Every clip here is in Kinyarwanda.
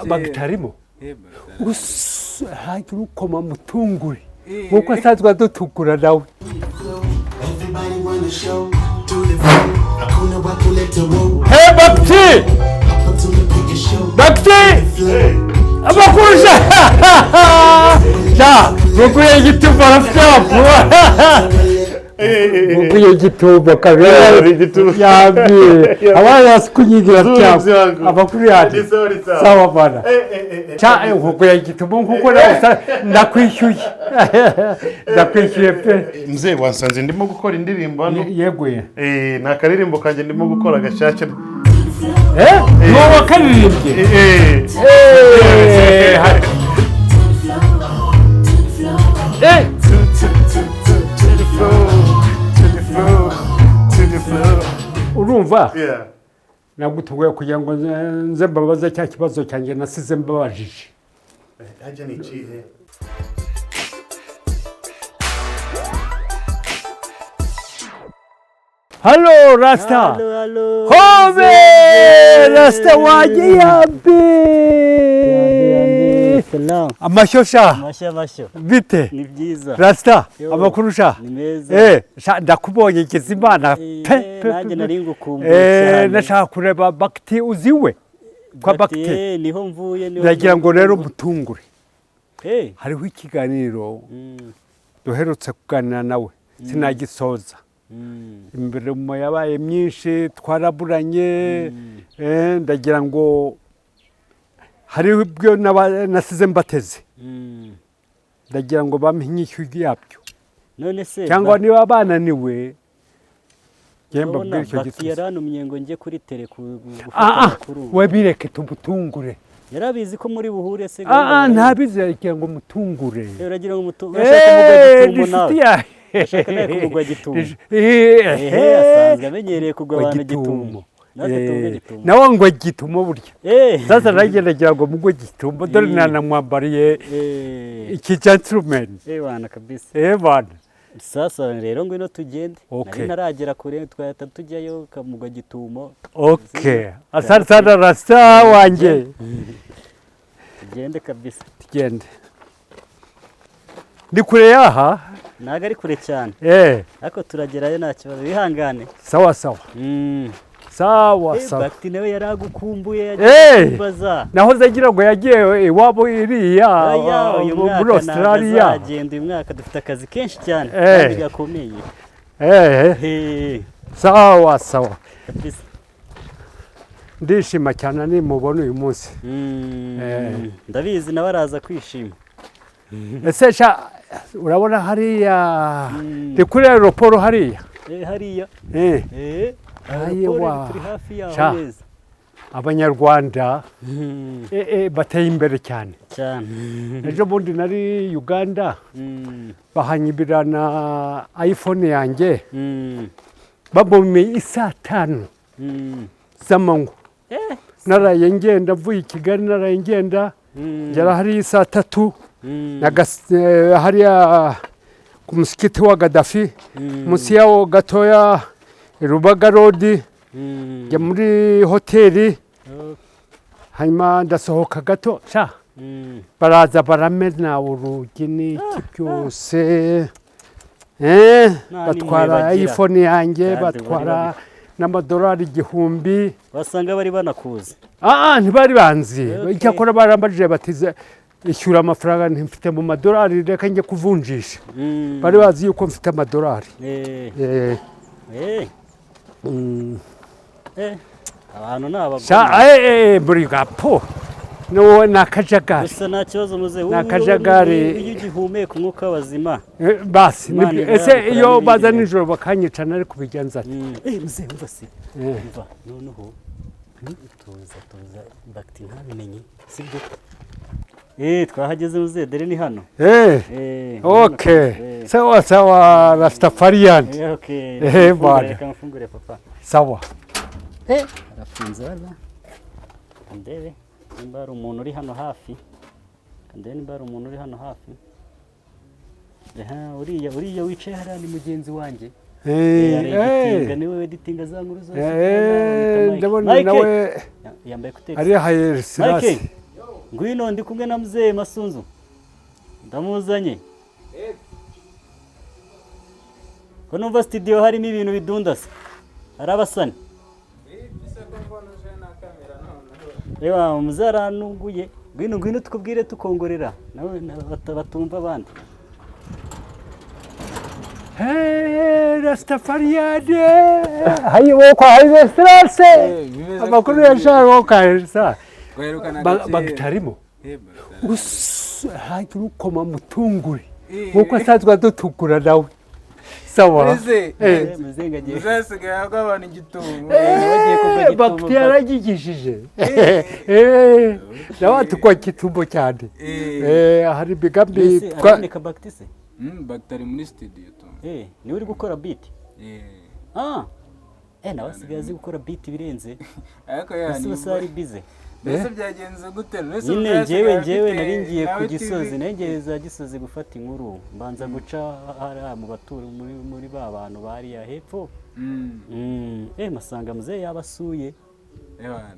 bagitarimo hagira ukoma mutungure nkuko asanzwe adutukura nawe Hey Bakti abakurusha ja muguye igituba rafyapu muguye igituba kabera yabi abana sikunyigira rafyapu abakuri hadi sawa bana cha muguye igituba nkuko ndakwishyuye pe mzee wansanze ndimo gukora indirimbo hano yeguye nta karirimbo kanje ndimo gukora gashake no wakaririmbe urumva nagutugoye kugira ngo nze mbabaza cya kibazo cyanjye nasize mbabajije haje ni kihe Hello Rasta. Hello. Home Rasta waje yabe. Salam. Amashosha. Masho. Bite. Ni byiza. Rasta amakurusha. Ni meza. Ndakubonye Kizimana. Nanjye nari ngukumbuye. Nashaka kureba Bakti uziwe. Kwa Bakti. Niho mvuye niho. Ndagira ngo rero mutungure. Hariho ikiganiro. Duherutse kuganira nawe. Sinagisoza. Imbere mu yabaye myinshi twaraburanye ndagira ngo hari ibyo nasize mbateze ndagira ngo bampinyishyuye yabyo none se cyangwa niba bananiwe gemba bw'icyo gitse yaranumye ngo nje kuri tele we bireke tubutungure yarabizi ko muri buhure se ntabizi yagira ngo mutungure uragira ngo urashaka mugo nawe ashaka kumugwa gitumo asanzwe amenyereye kugwa abantu gitumo nawe ngo gitumo burya sasa nagira ngo mugwe gitumo dore nanamwambariye iki gentleman bana kabisa bana sasa rero ngwino tugende nari naragera kure twahita tujyayo kamugwa gitumo asante sana Rasta wanjye tugende kabisa tugende ni kure yaha naga ari kure cyane ariko turagerayo nta kibazo bihangane sawa Bakti nawe yaragukumbuye yagiye naho zagira ngo yagiye iwabo iriya muri Australia agenda uyu mwaka dufite akazi kenshi cyane kandi gakomeye sawa ndishima cyane nimubona uyu munsi ndabizi nawe araza kwishima ese urabona hariya ni kuri aeroport hariya hariya ayewa turi hafi yaho neza abanyarwanda bateye imbere cyane ejo bundi nari Uganda bahanyibirana iPhone yanjye bamumiye isaa 5 z'amanywa naraye ngenda mvuye i Kigali naraye ngenda ngera hariya isaa 3 hariya ku musikiti wa Gaddafi munsi yawo gatoya Rubaga Road njya muri hoteli hanyuma ndasohoka gato baraza baramena urugi n'iki byose batwara iPhone yanjye batwara n'amadolari 1000 basanga bari banakuze ntibari banzi icyakora barambajije batize ishyura amafaranga ntifite mu madolari reka njye kuvunjisha bari bazi yuko mfite amadolari abantu n'abagore buri gapo no nakajagari gusa nta kibazo muze nakajagari iyo ugihumeka umwuka w'abazima basi ese iyo baza nijoro bakanyicana ari kubigenza muze umva se umva noneho tuza Bakti ntabimenye sibyo twahageze muze dore ni hano sawa Rastafarian bana reka mfungure papa sawa arafunze bana ndebe nimba hari umuntu uri hano hafi uriya wicaye hariya ni mugenzi wanjye niwe editinga za nkuru zose ndabona nawe yambaye kuteri ari Haile Selassie. Mike ngwino ndi kumwe na mzee Masunzu ndamuzanye ko numva studio harimo ibintu bidundasa arabasani reba muzara nunguye ngwino tukubwire tukongorera nawe batumva abandi Hey, Rastafariade! Hayo kwa Haile Selassie! Amakuru yasharo kaisa. Bagitarimo. Hayi turukoma mutungure. Nkuko asazwa dutukura nawe. Sawa. muzenga giye uzasigaye agabana igitumo bagiye kuva gitumo Bakiti yaragigishije. Nawe tukwa kitumbo cyane. Hari bigambi araboneka baktise bagitari muri studio tu niwe uri gukora beat nawe asigaye azi gukora beat birenze ariko ese usari bize mbese byagenze gute nyine njyewe nari ngiye ku Gisozi nengereza Gisozi gufata inkuru mbanza guca mu baturu muri ba bantu bari ya hepfo masanga muze yabasuye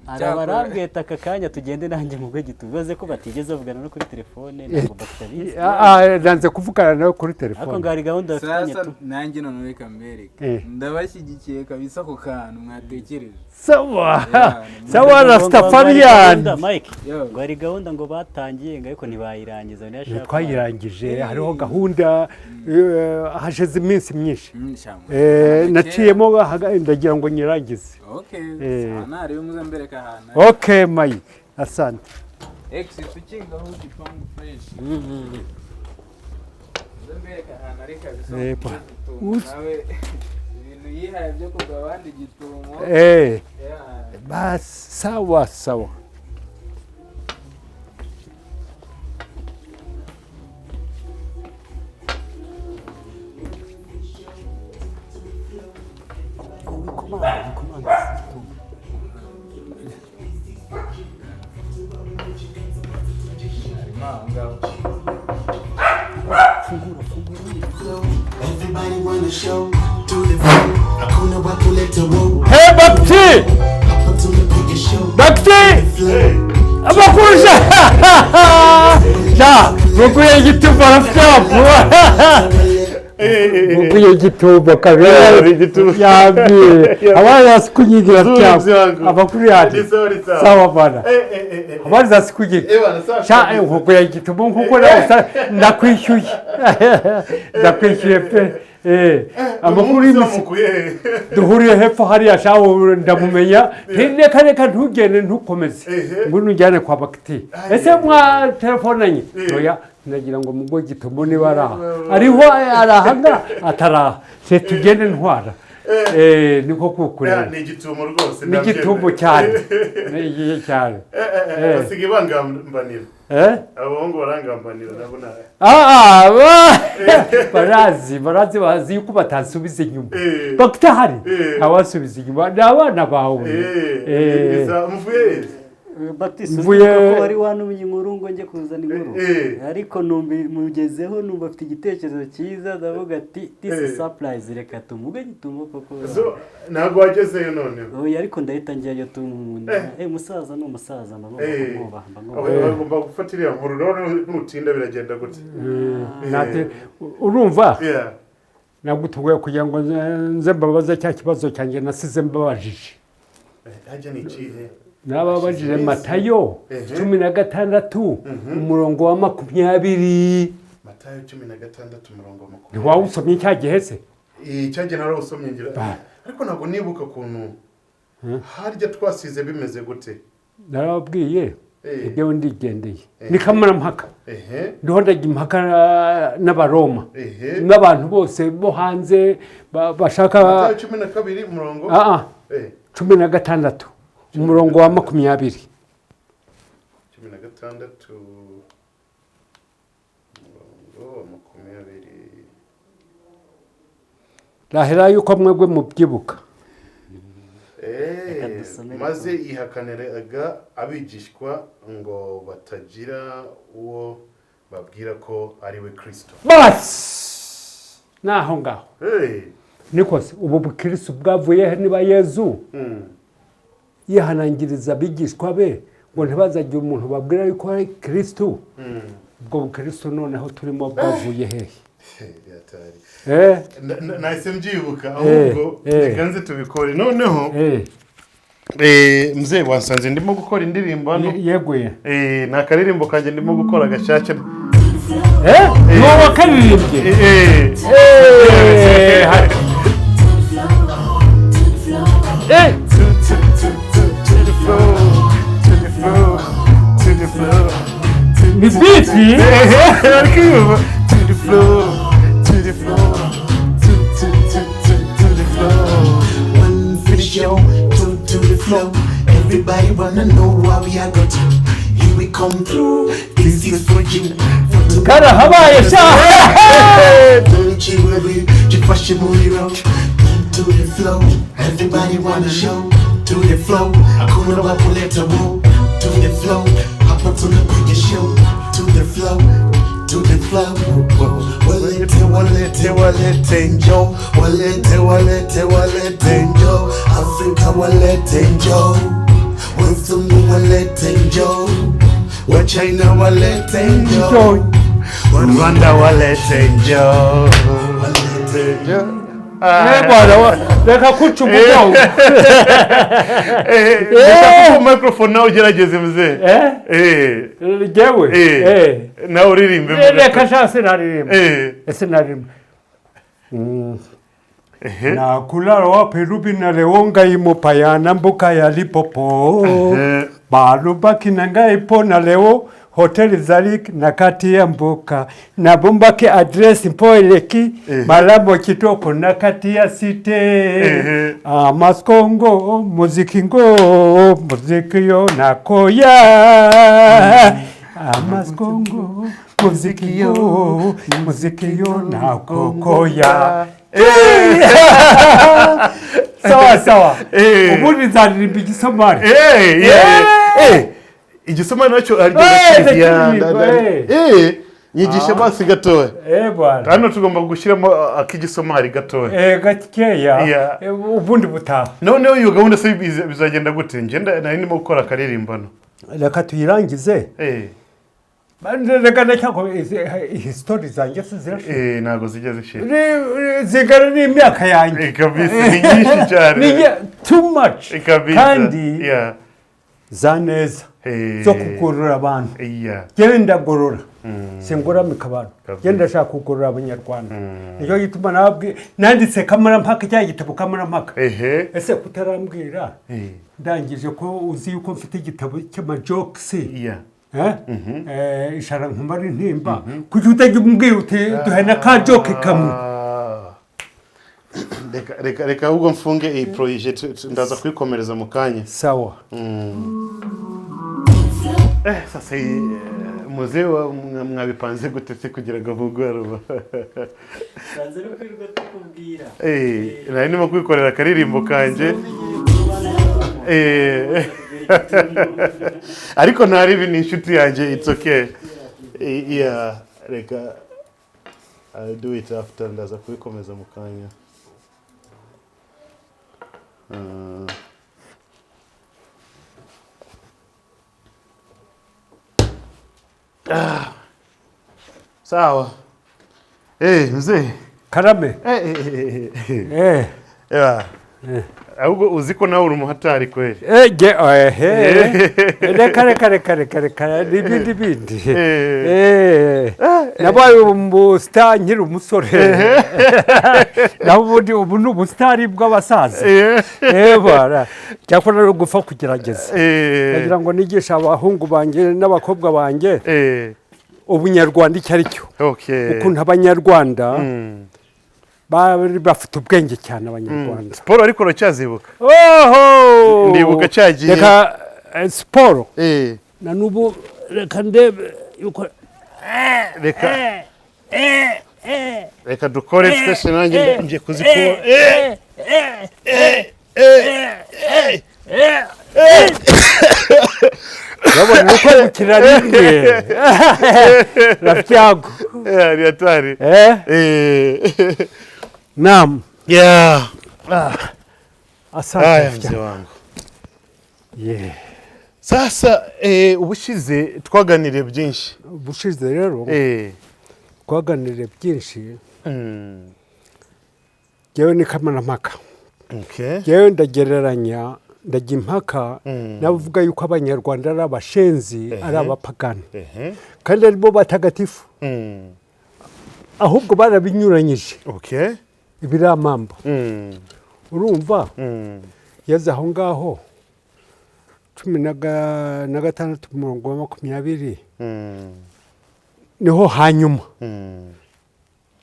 arabarambweta aka kanya tugende nanjye mu gito bibaze ko batigeze bavugana no kuri telefone ntabwo bakitabizi nanze kuvugana nawe kuri telefone ariko ngari gahunda afitanye tu nanjye none reka mbereke ndabashyigikiye kabisa ku kantu mwatekereje sawa Rastafarian Mike ngo ari gahunda ngo batangiye ngo ariko ntibayirangiza ntiyashaka twayirangije hariho gahunda hashize iminsi myinshi naciyemo ndagira ngo nyirangize nari muzambereka hana Mai asante tukinga aho gipangu fresh muzambereka hana reka bisa nawe ibintu yihaye byo kugabandi gitumo bas sawa Everybody wanna show to the floor. Hakuna watu leta wo. Hey Bakti! Hapa tunapiga show. Bakti! Abakurusha! Mukuye igituba rafyapu. Mukuye igituba kabera igituba. Yabi. Abana basikunyigira rafyapu. Abakuri hadi. Sawa bana. Abana basikunyigira. Mukuye igituba nkuko ndakwishyuye. Ndakwishyuye pe. Amakuru y'imisi duhuriye hepfo hariya shawo ndamumenya reka ntugende ntukomeze ngo nujyane kwa Bakiti ese mwa telefonanye oya nagira ngo mugo gitumo niba ariho arahanga ataraha se tugende ntwara niko kukureba ni igitumo rwose ni igitumo cyane ni cyane basigaye bangambanira abahungu barangambanira nabo nawe barazi bazi yuko batasubiza inyuma bakitahari abasubiza inyuma ni abana bawe muvuye Baptiste ko ari wanumye inkuru ngo nje kuzana inkuru ariko mugezeho numva afite igitekerezo cyiza ndavuga ati this is surprise reka tumuge gitumo koko ntago wagezeyo none oya ariko ndahita njyayo umusaza no musaza bagomba gufatira inkuru rero nutinda biragenda gute urumva nagutuwe kugira ngo nze mbabaza cya kibazo cyanjye nasize mbabajije hajya ni ikihe nababajije Matayo 16 umurongo wa 20 Matayo 16 umurongo wa 20 ntiwawusomye cya gihe se cyagiye narawusomye ngira ariko ntabwo nibuka kuntu harya twasize bimeze gute narababwiye ibyo ndigendeye ni kamara mpaka ndiho ndagira impaka n'abaroma n'abantu bose bo hanze bashaka Matayo 12 umurongo 16 umurongo wa 20 16 umurongo wa 20 rahera yuko mwebwe mubyibuka maze ihakaniraga abigishwa ngo batagira uwo babwira ko ari we Kristo bas naho ngaho nikose ubu Kristo bwavuye niba Yezu yihanangiriza abigishwa be ngo ntibazagire umuntu babwira yuko ari Kristo. Ubwo Kristo noneho turimo bavuye hehe? Nahise mbyibuka ahubwo biganze tubikore noneho mzee wansanze ndimo gukora indirimbo hano. Yeguye. Na karirimbo kanje ndimo gukora gashyashya. No wakaririmbe. Ni biti? To the floor, to the floor, to the floor. One for the show, two to the flow. Everybody wanna know why we are got. Here we come through. This is for you. Kara habaye sha. Don't you worry, just push your booty round. To the flow, everybody wanna show. To the flow, hakuna wapoleta wo. To the flow, hapa tunapiga show. To the flow, to the flow. Walete njo. Walete njo. Africa walete njo. Wazungu walete njo. Wa China walete njo. Rwanda walete njo. Walete njo. Bwana reka kuchumugongo. Microphone nawe ugerageze mzee. Gewe. Na uririmbe. Reka shase naririmba. Ese naririmba. Na kulala wapi rubina leonga imopayana mbuka ya Lipopo. Barubaki nanga ipona leo hoteli zalik na kati ya mbuka na bumbake address mpoeleki malamo kitoko na kati ya site Maskongo muziki yo nakoya Maskongo muziki yo nakoya. Sawa ubundi nzaririmba igisomali. Igisomali nacyo ari nyigisha basi gatoya. Bwana hano tugomba gushyiramo akigisomali gatoya. Gakeya ubundi butaha. Noneho iyo gahunda se bizagenda gute? Ngenda nari ndimo gukora akaririmbo. Reka tuyirangize. Reka cyangwa history zanjye zirashira. Nago zijya zishira. Zigara n'imyaka yanjye. Kabisa ni nyinshi cyane. Ni too much. Kandi zaneza zo kugorora abantu. Genda gorora. Singora mikabano. Genda shaka kugorora abanyarwanda. Niyo gituma nabwe nanditse kamera mpaka cya gitabo kamera mpaka. Ese kutarambwira. Ndangije ko uzi yuko mfite igitabo cy'ama jokes. Ishara nkumari ntimba kuki utajya umbwira uti duhana ka joke kamwe. Reka ahubwo mfunge iyi project ndaza kwikomereza mu kanya. Sawa. Sasa muzee mwabipanze gute kugira gahugwa. Sanze no kwirwa tukubwira. Nari ndimo kwikorera akaririmbo kanje. Ariko ntari bini inshuti yanjye, it's okay. Reka I'll do it after ndaza kubikomeza mu kanya. Sawa. Mzee Karame. Ahubwo uziko nawe uri umuhatari kweli. Reka bindi. Nabaye umustar nkiri umusore. Nabundi ubu ni ubustari bw'abasaza. Bara cyakora gufa kugerageza. Nagira ngo nigisha abahungu banjye n'abakobwa banjye ubunyarwanda icyo ari cyo. Ukuntu abanyarwanda bari bafite ubwenge cyane abanyarwanda. Sport ariko uracyazibuka? Ndibuka cyagiye. Reka sport. Na nubu reka ndebe yuko reka dukore twese nanjye nje kuzikora. Yabona uko gukira rimwe. Rafyago. Ari atari. Naam. Yeah. Asante mzee wangu. Sasa ubushize twaganiriye byinshi. Ubushize rero twaganiriye byinshi. Jewe ni kamarampaka. Okay. Jewe ndagereranya ndajya impaka navuga yuko abanyarwanda ari abashenzi ari abapagani. Kandi ari bo batagatifu. Ahubwo barabinyuranyije. Okay. Ibiramambo. Urumva? Yaza aho ngaho 16:20 niho hanyuma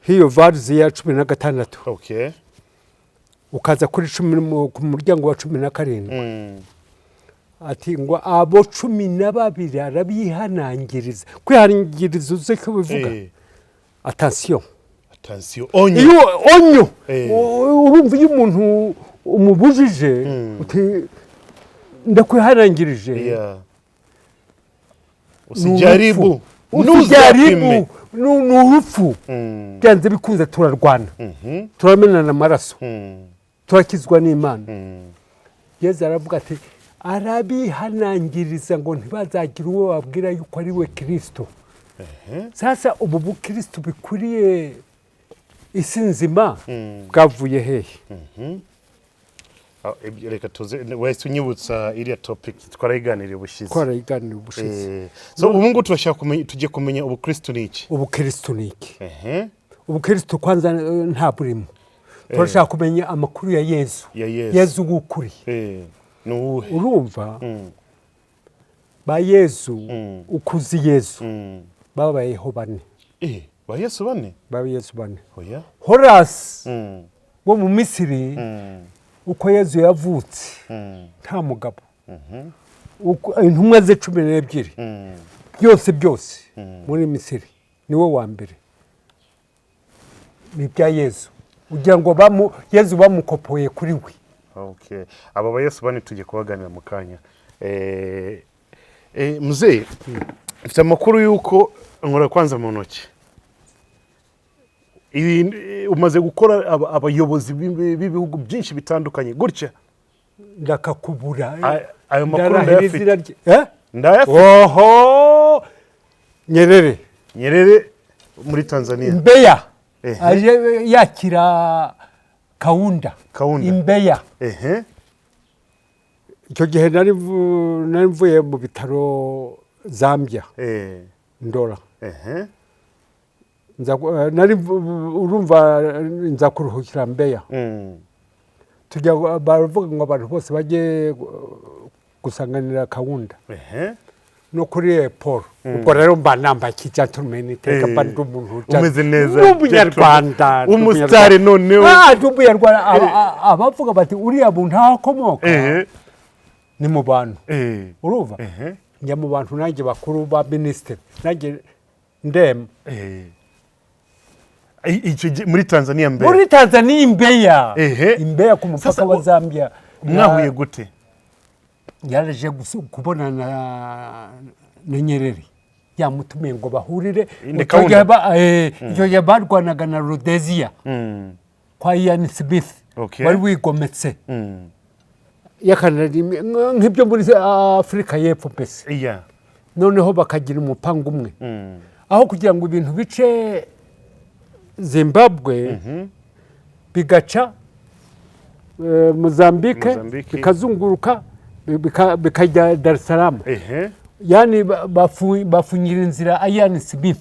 hiyo varzi ya 16. Okay. Ukaza kuri 10 ku muryango wa 17 ati ngo abo 12 arabihanangiriza kwihanangiriza uze ko bivuga attention onyo urumva iyo umuntu umubujije uti ndakwihanangirije usijaribu n'urupfu byanze bikunze turarwana turamenana amaraso turakizwa n'Imana. Yesu aravuga ati arabihanangiriza ngo ntibazagira uwo babwira yuko ari we Kristo. Sasa ubu bukristo bikuriye isi nzima bwavuye hehe? Reka tuze wese unyibutsa iriya topic twarayiganiriye ubushize. So ubu ngo tujye kumenya ubukristo niki? Ubukristo niki? Ubukristo kwanza nta burimo. Turashaka kumenya amakuru ya Yesu. Yesu gukuri. Nuwe. Urumva? Ba Yesu ukuzi Yesu. Babayeho bane. Ba Yesu bane? Ba Yesu bane. Oya. Horasi wo mu Misiri uko Yesu yavutse nta mugabo. Intumwa ze 12 byose muri Misiri niwe wa mbere. Ni bya Yesu. Ugira ngo Yesu bamukopoye kuri we. Okay. Aba ba Yesu bane tujye kubaganira mu kanya. Muzee mfite amakuru yuko nkora kwanza mu ntoki. Umaze gukora abayobozi b'ibihugu byinshi bitandukanye gutya ndakakubura ayo makuru ndayafite. Oho Nyerere muri Tanzania Mbeya yakira Kaunda Mbeya. Icyo gihe nari mvuye mu bitaro Zambia Ndora. Nari urumva nza kuruhukira Mbeya. Tujya baravuga ngo abantu bose bajye gusanganira Kaunda. No kuri Paul. Ubwo rero mba nambaye gentleman iteka bandi umuntu umeze neza. Umunyarwanda. Umustari noneho. Umunyarwanda abavuga bati uriya buntu akomoka. Ni mu bantu. Urumva? Njya mu bantu nanjye bakuru ba minister. Nanjye ndem. Muri Tanzania Mbeya. Muri Tanzania Mbeya ku mupaka wa Zambia. Mwahuye gute? Yaraje kubonana na Nyerere. Yamutumiye ngo bahurire. Icyo yabarwanaga na Rhodesia. Kwa Ian Smith. Wari wigometse. Yakanari nk'ibyo muri Afrika y'Epfo pese. Noneho bakagira umupango umwe. Aho kugira ngo ibintu bice Zimbabwe bigaca Mozambique bikazunguruka bikajya Dar es Salaam. Yani bafunyira inzira Ian Smith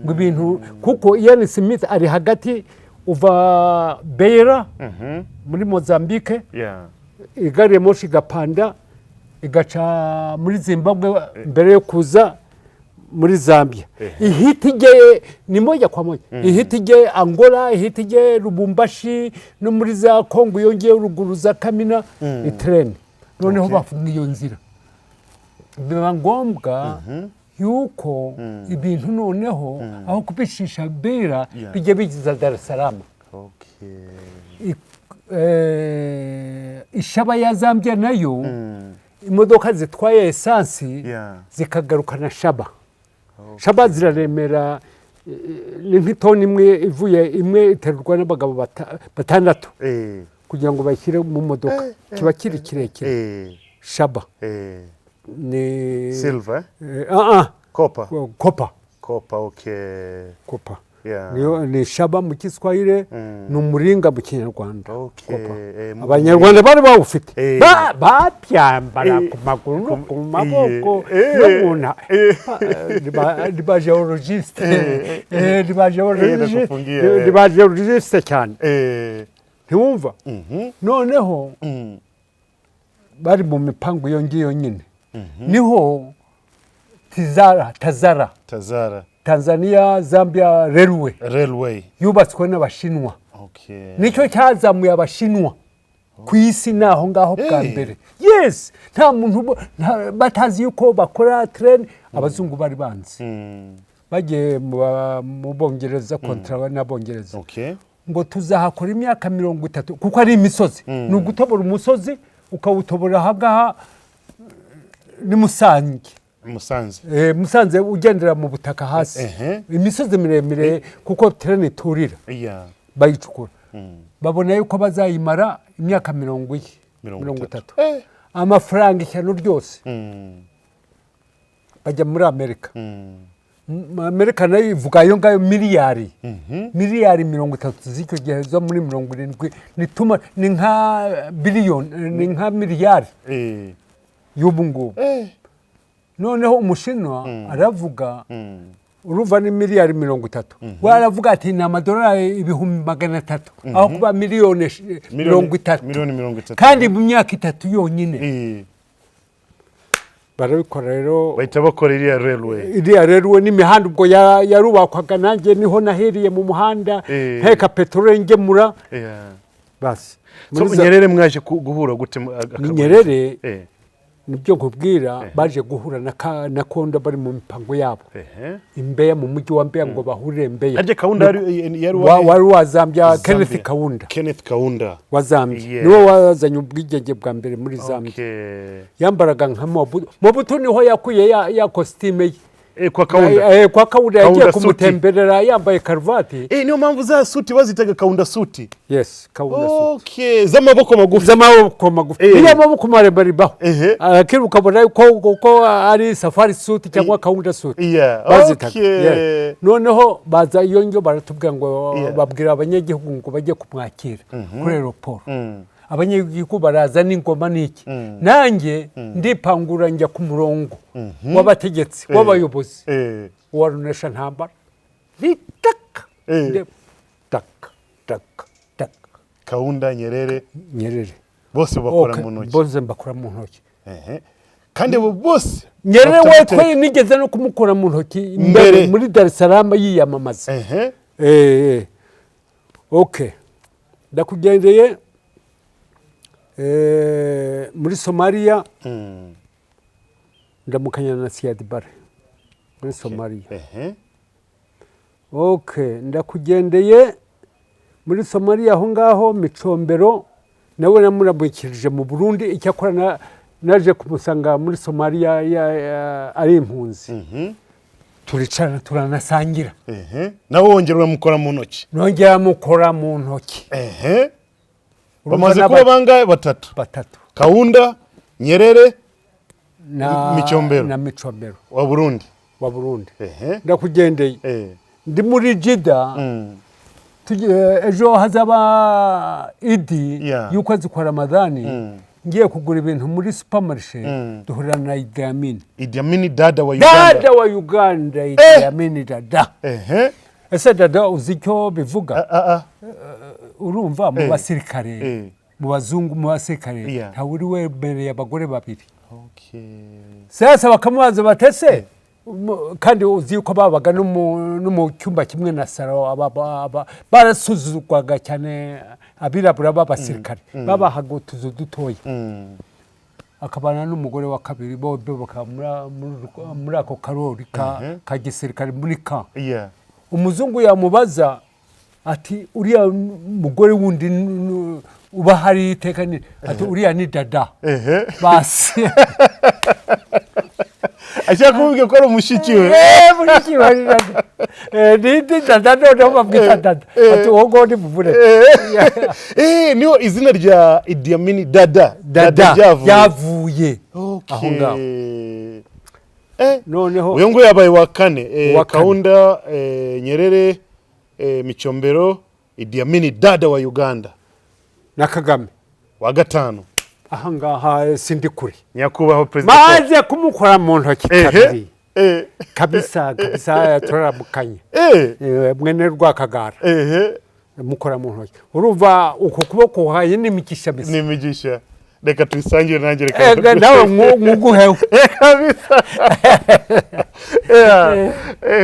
ngo ibintu kuko Ian Smith ari hagati uva Beira muri Mozambique. Igare moshi gapanda igaca muri Zimbabwe mbere yo kuza muri Zambia. Ihitije ni moja kwa moja. Ihitije Angola, ihitije Lubumbashi no muri za Kongo yongeye uruguru za Kamina itreni. Noneho bafunga iyo nzira. Biba ngombwa yuko ibintu noneho aho kubishisha Beira bijye bigiza Dar es Salaam. Ishaba ya Zambia nayo imodoka zitwaye esansi zikagarukana Shaba. Shaba ziraremera ni nk'itoni imwe iterurwa n'abagabo batandatu kugira ngo bashyire mu modoka kiba kiri kirekire. shaba ni silver copper okay copper yeah ni shaba mu Kiswahili ni umuringa mu Kinyarwanda okay Abanyarwanda bari bawufite babyambara ku maguru no ku maboko n'ubuna ba geologiste ba geologiste cyane ntiwumva noneho bari mu mipango iyo ngiyo nyine niho Tazara Tanzania Zambia Railway yubatswe n'Abashinwa nicyo cyazamuye Abashinwa ku isi naho ngaho bwa mbere yes nta muntu batazi yuko bakora train abazungu bari banzi bagiye mu Bongereza kontra n'Abongereza ngo tuzahakora imyaka 30 kuko ari imisozi ni ugutobora umusozi ukawutobora hagaha ni Musanze ugendera mu butaka hasi imisozi miremire kuko train iturira bayicukura babona yuko bazayimara imyaka 30 amafaranga ishyano ryose bajya muri Amerika nayo ivuga yo ngayo miliyari 30 z'icyo gihe zo muri 70 nituma ni nka billion ni nka miliyari y'ubu ngubu noneho Umushinwa aravuga uruva ni miliyari 30 waravuga ati ni amadolari 300 aho kuba miliyoni 30 kandi mu myaka 3 yonyine barabikora rero bahita bakora iriya railway n'imihanda ubwo yarubakwaga nanjye niho naheriye mu muhanda nteka peteroli ngemura basi Nyerere mwaje guhura gute Nyerere nibyo nkubwira baje guhura na Kondo bari mu mipango yabo Imbeya mu mujyi wa Mbeya ngo bahurire Mbeya aje Kaunda wari wa Zambia Kenneth Kaunda wa Zambia niwe wazanye ubwigenge bwa mbere muri Zambia yambaraga nka Mobutu niho yakuye ya costume kwa Kaunda yagiye kumutemberera yambaye karuvati niyo mpamvu za suti bazitaga Kaunda suti yes Kaunda suti z'amaboko magufi iyo amaboko maremare baho akiruka bona ko ari safari suti cyangwa Kaunda suti bazitaga noneho baza iyo njyo baratubwira ngo babwira abanyagihugu ngo bajye kumwakira kuri aeroport abanyagihugu baraza n'ingoma niki nanjye ndipangura njya ku murongo w'abategetsi w'abayobozi warunesha ntambara litaka tak Kaunda Nyerere bose bakora mu ntoki kandi bose Nyerere we twe nigeze no kumukora mu ntoki imbere muri Dar es Salaam yiyamamaza okay ndakugendeye muri Somalia ndamukanya na Siad Barre muri Somalia okay ndakugendeye muri Somalia aho ngaho Micombero nawe namurabukirije mu Burundi icyakora naje kumusanga muri Somalia ari impunzi turicara turanasangira nawe wongera uramukora mu ntoki nongera mukora mu ntoki bamaze kuba bangahe batatu Kaunda Nyerere na Micombero wa Burundi ndakugendeye ndi muri Jida ejo hazaba Idi y'ukwezi kwa Ramadhani ngiye kugura ibintu muri supermarché duhurira na Idi Amin dada wa Uganda Idi Amin dada ese dada uzicyo bivuga urumva mu basirikare mu bazungu mu basirikare nta uri wemereye abagore babiri sasa bakamubaza batese kandi uzi uko babaga no mu cyumba kimwe na saro barasuzugwaga cyane abirabura b'abasirikare babahaga utuzu dutoya akabana n'umugore wa kabiri bo bakaba muri ako karori ka gisirikare muri ka umuzungu yamubaza ati uriya mugore wundi uba hari iteka ni ati uriya ni dada basi ashaka kuvuga ko ari umushiki we mushiki we ni dada noneho bamwita dada ati uwo ngo ni muvure niyo izina rya Idi Amin dada yavuye aho ngaho noneho uyu ngo yabaye wa kane Kaunda Nyerere Micombero Idi Amin dada wa Uganda na Kagame wa gatanu aha ngaha sindi kure nyakubaho president maze kumukora mu ntoki kabiri kabisa yatorabukanye mwene Rwakagara mukora mu ntoki urumva uko kuboko haye n'imigisha bisa n'imigisha reka twisangire nanjye reka nawe nguguhewe kabisa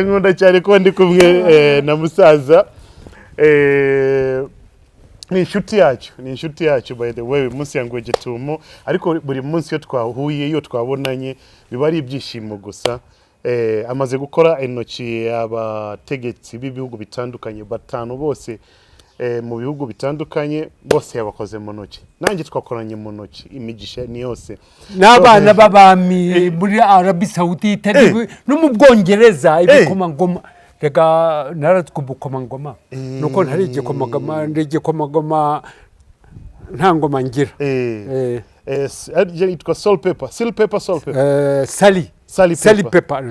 nkunda cyane ko ndi kumwe na musaza ni inshuti yacu by the way munsi yangu Gitumo ariko buri munsi yo twahuye yo twabonanye biba ari ibyishimo gusa amaze gukora intoki abategetsi b'ibihugu bitandukanye batanu bose mu bihugu bitandukanye bose yabakoze mu ntoki nanjye twakoranye mu ntoki imigisha ni yose n'abana b'abami muri Arabie Saoudite no mu Bwongereza ibikomangoma rega naratwubukomangoma nuko ntari igikomangoma nta ngoma ngira yitwa Sal Pepper Sally Pepper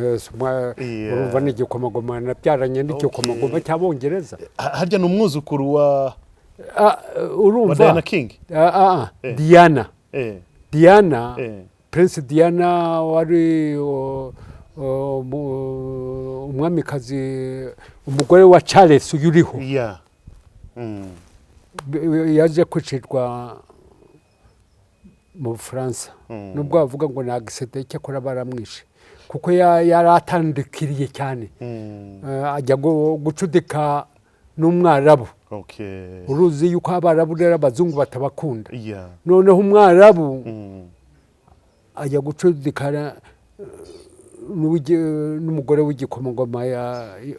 urumva ni igikomangoma nabyaranye n'igikomangoma cy'Abongereza harya n'umwuzukuru wa urumva Diana King Diana Prince Diana wari umwamikazi umugore wa Charles uyuriho yaje kwicirwa mu Bufaransa nubwo bavuga ngo nagisete cyakora baramwishe kuko yaratandikiriye cyane ajya gucudika n'umwarabu uruzi yuko abarabu rero abazungu batabakunda noneho umwarabu ajya gucudikana n'umugore w'igikomangoma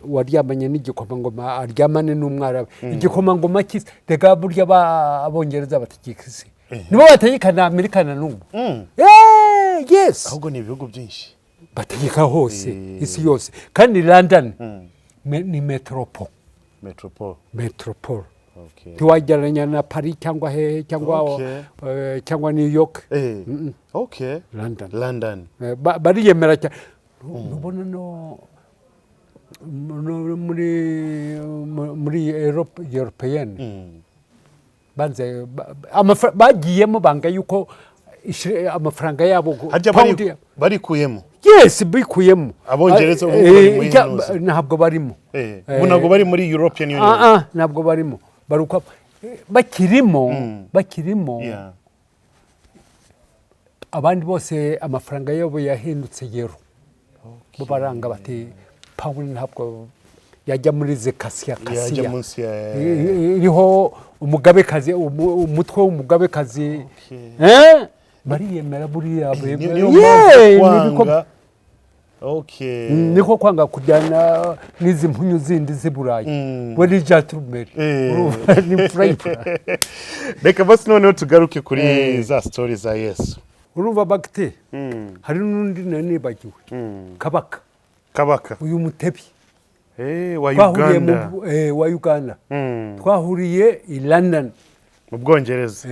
waryamanye n'igikomangoma aryamane n'umwarabu igikomangoma kisi rega burya abongereza bategekise nibo bategekana Amerika na n'ubu yes ahubwo ni ibihugu byinshi bategeka hose isi yose kandi London ni metropole tiwagereranya na Paris cyangwa hehe cyangwa New York London bariyemera cyane ubona muri European banze bagiyemo banga yuko amafaranga yabo barikuyemo yes bikuyemo abongereza ntabwo barimo ntabwo bari muri European Union ntabwo barimo baruka bakirimo abandi bose amafaranga yabo yahindutse yero bo baranga bati pound ntabwo yajya muri zekasiya iriho umugabekazi umutwe w'umugabekazi bariyemera buriya niko kwanga kujyana n'izi mpunyu zindi z'iburayi wari jaturumeri ni furayipura reka basi noneho tugaruke kuri za story za Yesu urumva bagite hari n'undi nanibagiwe kabaka uyu mutebi wa Uganda twahuriye i London mu Bwongereza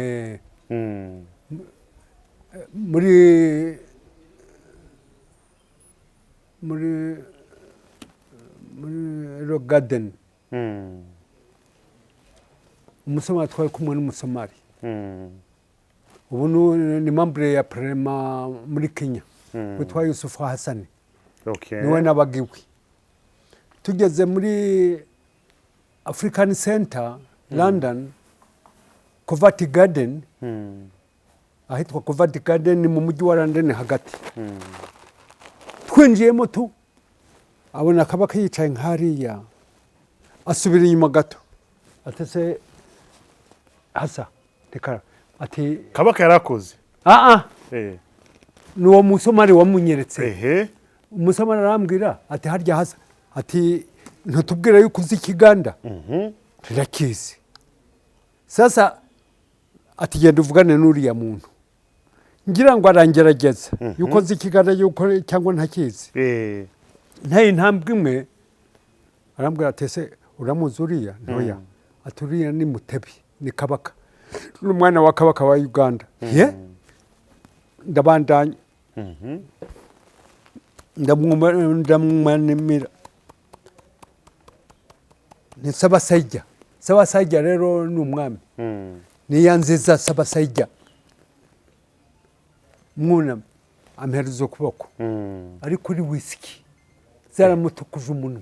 muri Rock Garden umusomali twari kumwe n'umusomali ubu ni membre ya parlement muri Kenya witwa Yusufu Hassan niwe nabagiwe tugeze muri African Center London Covent Garden ahitwa Covent Garden ni mu mujyi wa London hagati twinjiyemo tu abona kabaka yicaye nkariya asubira inyuma gato atese hasa tekara ati kabaka yarakoze nuwo musomali wamunyeretse umusomali arambwira ati harya hasa ati ntutubwira yuko uzi Kiganda turakizi sasa ati genda uvugane n'uriya muntu ngira ngo arangerageza yuko nzi ikiganiro yuko cyangwa ntakizi ntaye intambwe imwe arambwira ati ese uramuzi uriya ntoya ati uriya ni Mutebi ni Kabaka n'umwana wa Kabaka wa Uganda ye ndabandanya ndamwumanimira ni Sabasajja rero ni umwami ni Yanziza Sabasajja mwunama amhereza ukuboko ari kuri whisky zaramutukuje umunwa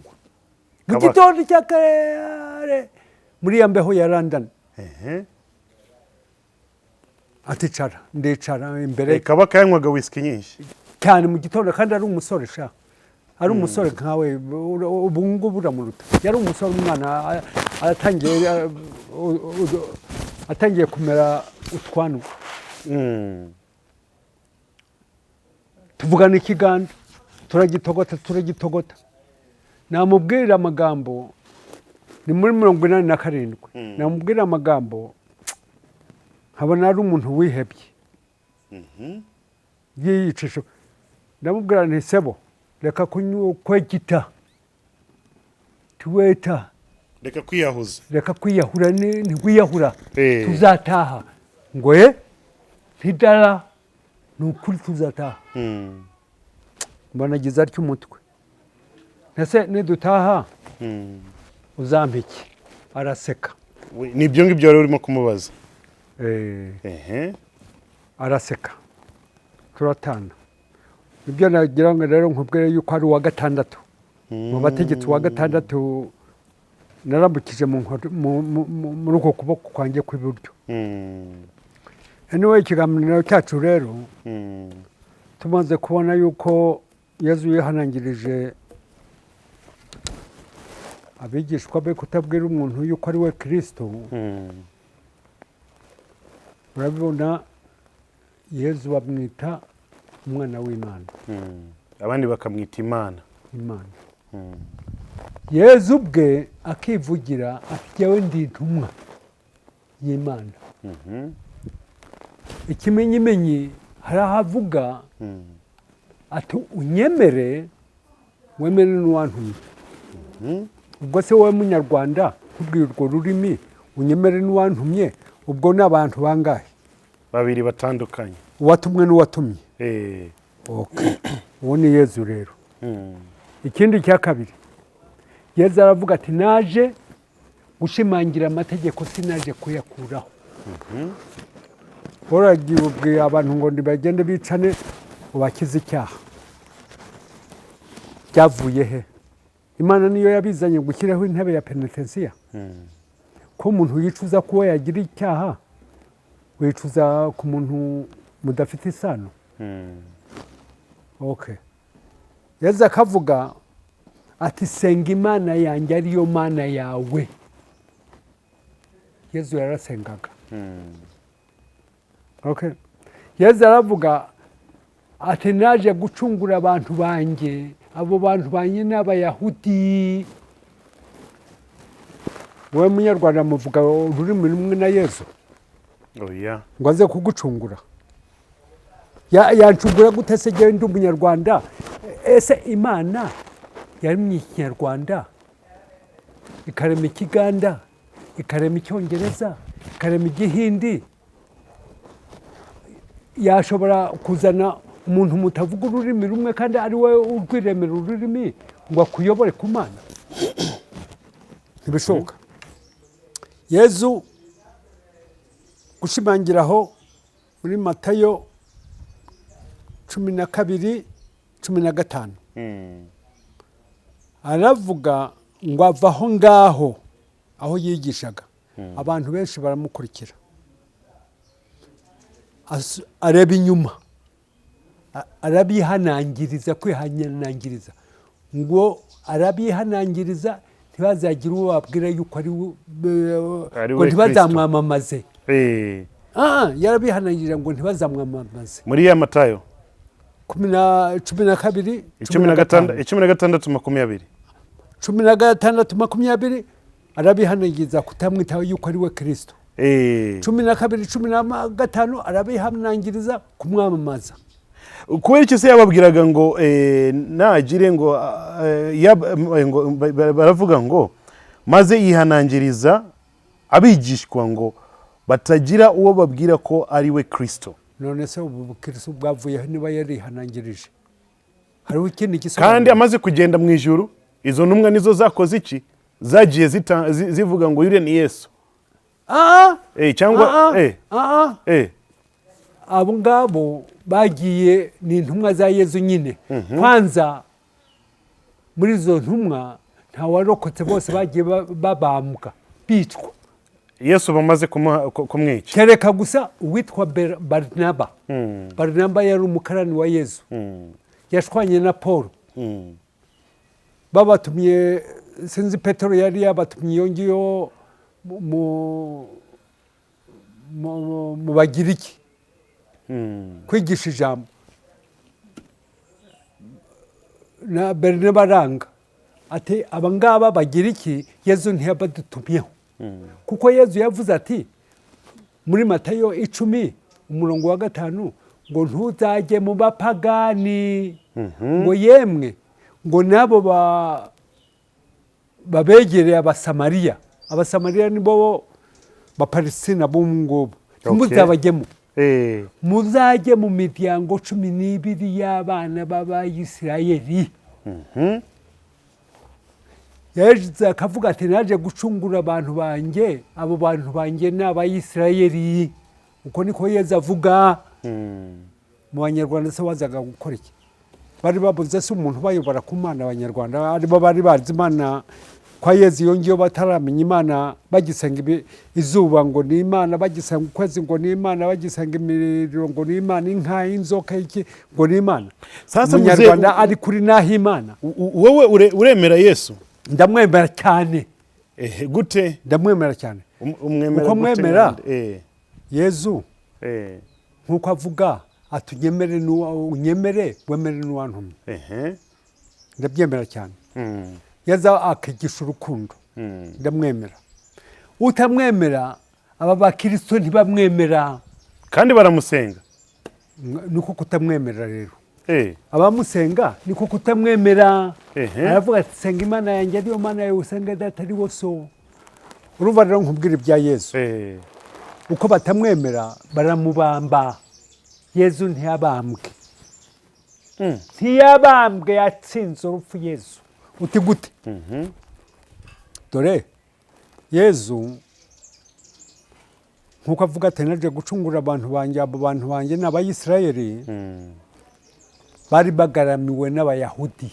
mu gitondo cya kare muri ya mbeho ya London aticara ndicara imbere Kabaka yanywaga whisky nyinshi cyane mu gitondo kandi ari umusore sha ari umusore nkawe ubu ngubu uramuruta yari umusore umwana atangiye kumera utwanwa tuvugana ikiganda turagitogota namubwira amagambo ni muri 87 namubwira amagambo nkabona ari umuntu wihebye yiyicisha ndamubwira nti sebo reka kwegita tuweta reka kwiyahura ntiwiyahura tuzataha ngo ntidara ni ukuri tuzataha mbona agize atyo umutwe ese nidutaha uzampa iki araseka nibyo ngibyo wari urimo kumubaza araseka turatana nibyo nagira ngo rero nkubwire yuko ari uwa gatandatu mu bategetsi wa gatandatu narambukije muri uko kuboko kwanjye kw'iburyo anyway ikiganiro cyacu rero tumaze kubona yuko Yezu yihanangirije abigishwa be kutabwira umuntu yuko ari we Kristo urabibona Yezu bamwita umwana w'Imana abandi bakamwita Imana Yezu bwe akivugira ati jyewe ndi intumwa y'Imana ikimenyimenyi hari ahavuga ati unyemere wemere n'uwantumye ubwo se wowe munyarwanda kubwira urwo rurimi unyemere n'uwantumye ubwo ni abantu bangahe babiri batandukanye uwatumwe n'uwatumye uwo ni Yezu rero ikindi cya kabiri Yezu aravuga ati naje gushimangira amategeko sinaje kuyakuraho uragiye ubwiye abantu ngo ntibagende bicane ubakize icyaha byavuye he Imana niyo yabizanye gushyiraho intebe ya penitensiya ko umuntu yicuza kuba yagira icyaha wicuza ku muntu mudafite isano Yezu akavuga ati senga Imana yanjye ariyo Mana yawe Yezu yarasengaga Yezu aravuga ati naje gucungura abantu banjye abo bantu banjye n'Abayahudi wowe munyarwanda muvuga ururimi rumwe na Yezu ngo aze kugucungura yancungura gute se jyewe ndi umunyarwanda ese Imana yaremye Ikinyarwanda ikarema Ikiganda ikarema Icyongereza ikarema Igihindi yashobora kuzana umuntu mutavuga ururimi rumwe kandi ari wowe urwiremera ururimi ngo akuyobore ku Mana ntibishoboka Yezu gushimangiraho muri Matayo 12:15 aravuga ngo ava aho ngaho aho yigishaga abantu benshi baramukurikira areba inyuma arabihanangiriza kwihanangiriza ngo arabihanangiriza ntibazagira uwo babwira yuko ari ngo ntibazamwamamaze yarabihanangirira ngo ntibazamwamamaze muri ya Matayo 12:16 arabihanangiriza kutamwitaho yuko ari we Kristo 12 15 arabihanangiriza kumwamamaza. Kubera icyo se yababwiraga ngo nagire ngo baravuga ngo maze yihanangiriza abigishwa ngo batagira uwo babwira ko ari we Kristo. None se ubu Kristo bwavuye niba yarihanangirije hariho ikindi gisobanuro. Kandi amaze kugenda mu ijuru izo ntumwa nizo zakoze iki? Zagiye zivuga ngo yure ni Yesu. Cyangwa abo ngabo bagiye ni intumwa za Yesu nyine. Kwanza muri izo ntumwa nta warokotse, bose bagiye babambwa bicwa. Yesu bamaze kumwica. Kereka gusa uwitwa Barnaba. Barnaba yari umukarani wa Yesu. Yashwanye na Paul. Babatumye, sinzi Petero yari yabatumye yongiyo mu Bagiriki kwigisha ijambo. Na Barnaba aranga ati abangaba Bagiriki Yesu ntiyabadutumyeho. Kuko Yesu yavuze ati muri Matayo 10:5 ngo ntuzajye mu bapagani, ngo yemwe ngo nabo babegereye Abasamariya. Abasamariya nibo Bapalestina bo ngubo. Muzabajyemo. Muzajye mu miryango 12 y'abana b'Abayisirayeli. Yaje akavuga ati naje gucungura abantu banjye, abo bantu banjye ni Abayisirayeli. Uko niko Yesu avuga. Mu Banyarwanda se wazaga gukora iki? Bari babuze se umuntu bayobora ku Mana. Abanyarwanda aribo bari bazi Imana kwa Yesu yongiyo bataramenya Imana, bagisenga izuba ngo ni Imana, bagisenga ukwezi ngo ni Imana, bagisenga imiriro ngo ni Imana, inka, inzoka iki ngo ni Imana. Sasa Umunyarwanda ari kuri naho Imana. Wowe uremera Yesu? Ndamwemera cyane. Gute? Ndamwemera cyane. Umwemera uko mwemera Yesu nkuko avuga atunyemere unyemere wemere n'uwantumye. Ndabyemera cyane. Yaza akigisha urukundo. Ndamwemera. Utamwemera aba bakristo ntibamwemera kandi baramusenga. Nuko kutamwemera rero. Abamusenga niko kutamwemera. Aravuga ati senga Imana yanjye ariyo Mana yawe, usenga data ari wo so. Urumva rero nkubwira ibya Yesu. Uko batamwemera baramubamba. Yesu ntiyabambwe. Ntiyabambwe, yatsinze urupfu Yesu. Uti gute? Dore Yesu nkuko avuga ati naje gucungura abantu banjye, abo bantu banjye ni Abayisirayeli. Bari bagaramiwe n'Abayahudi.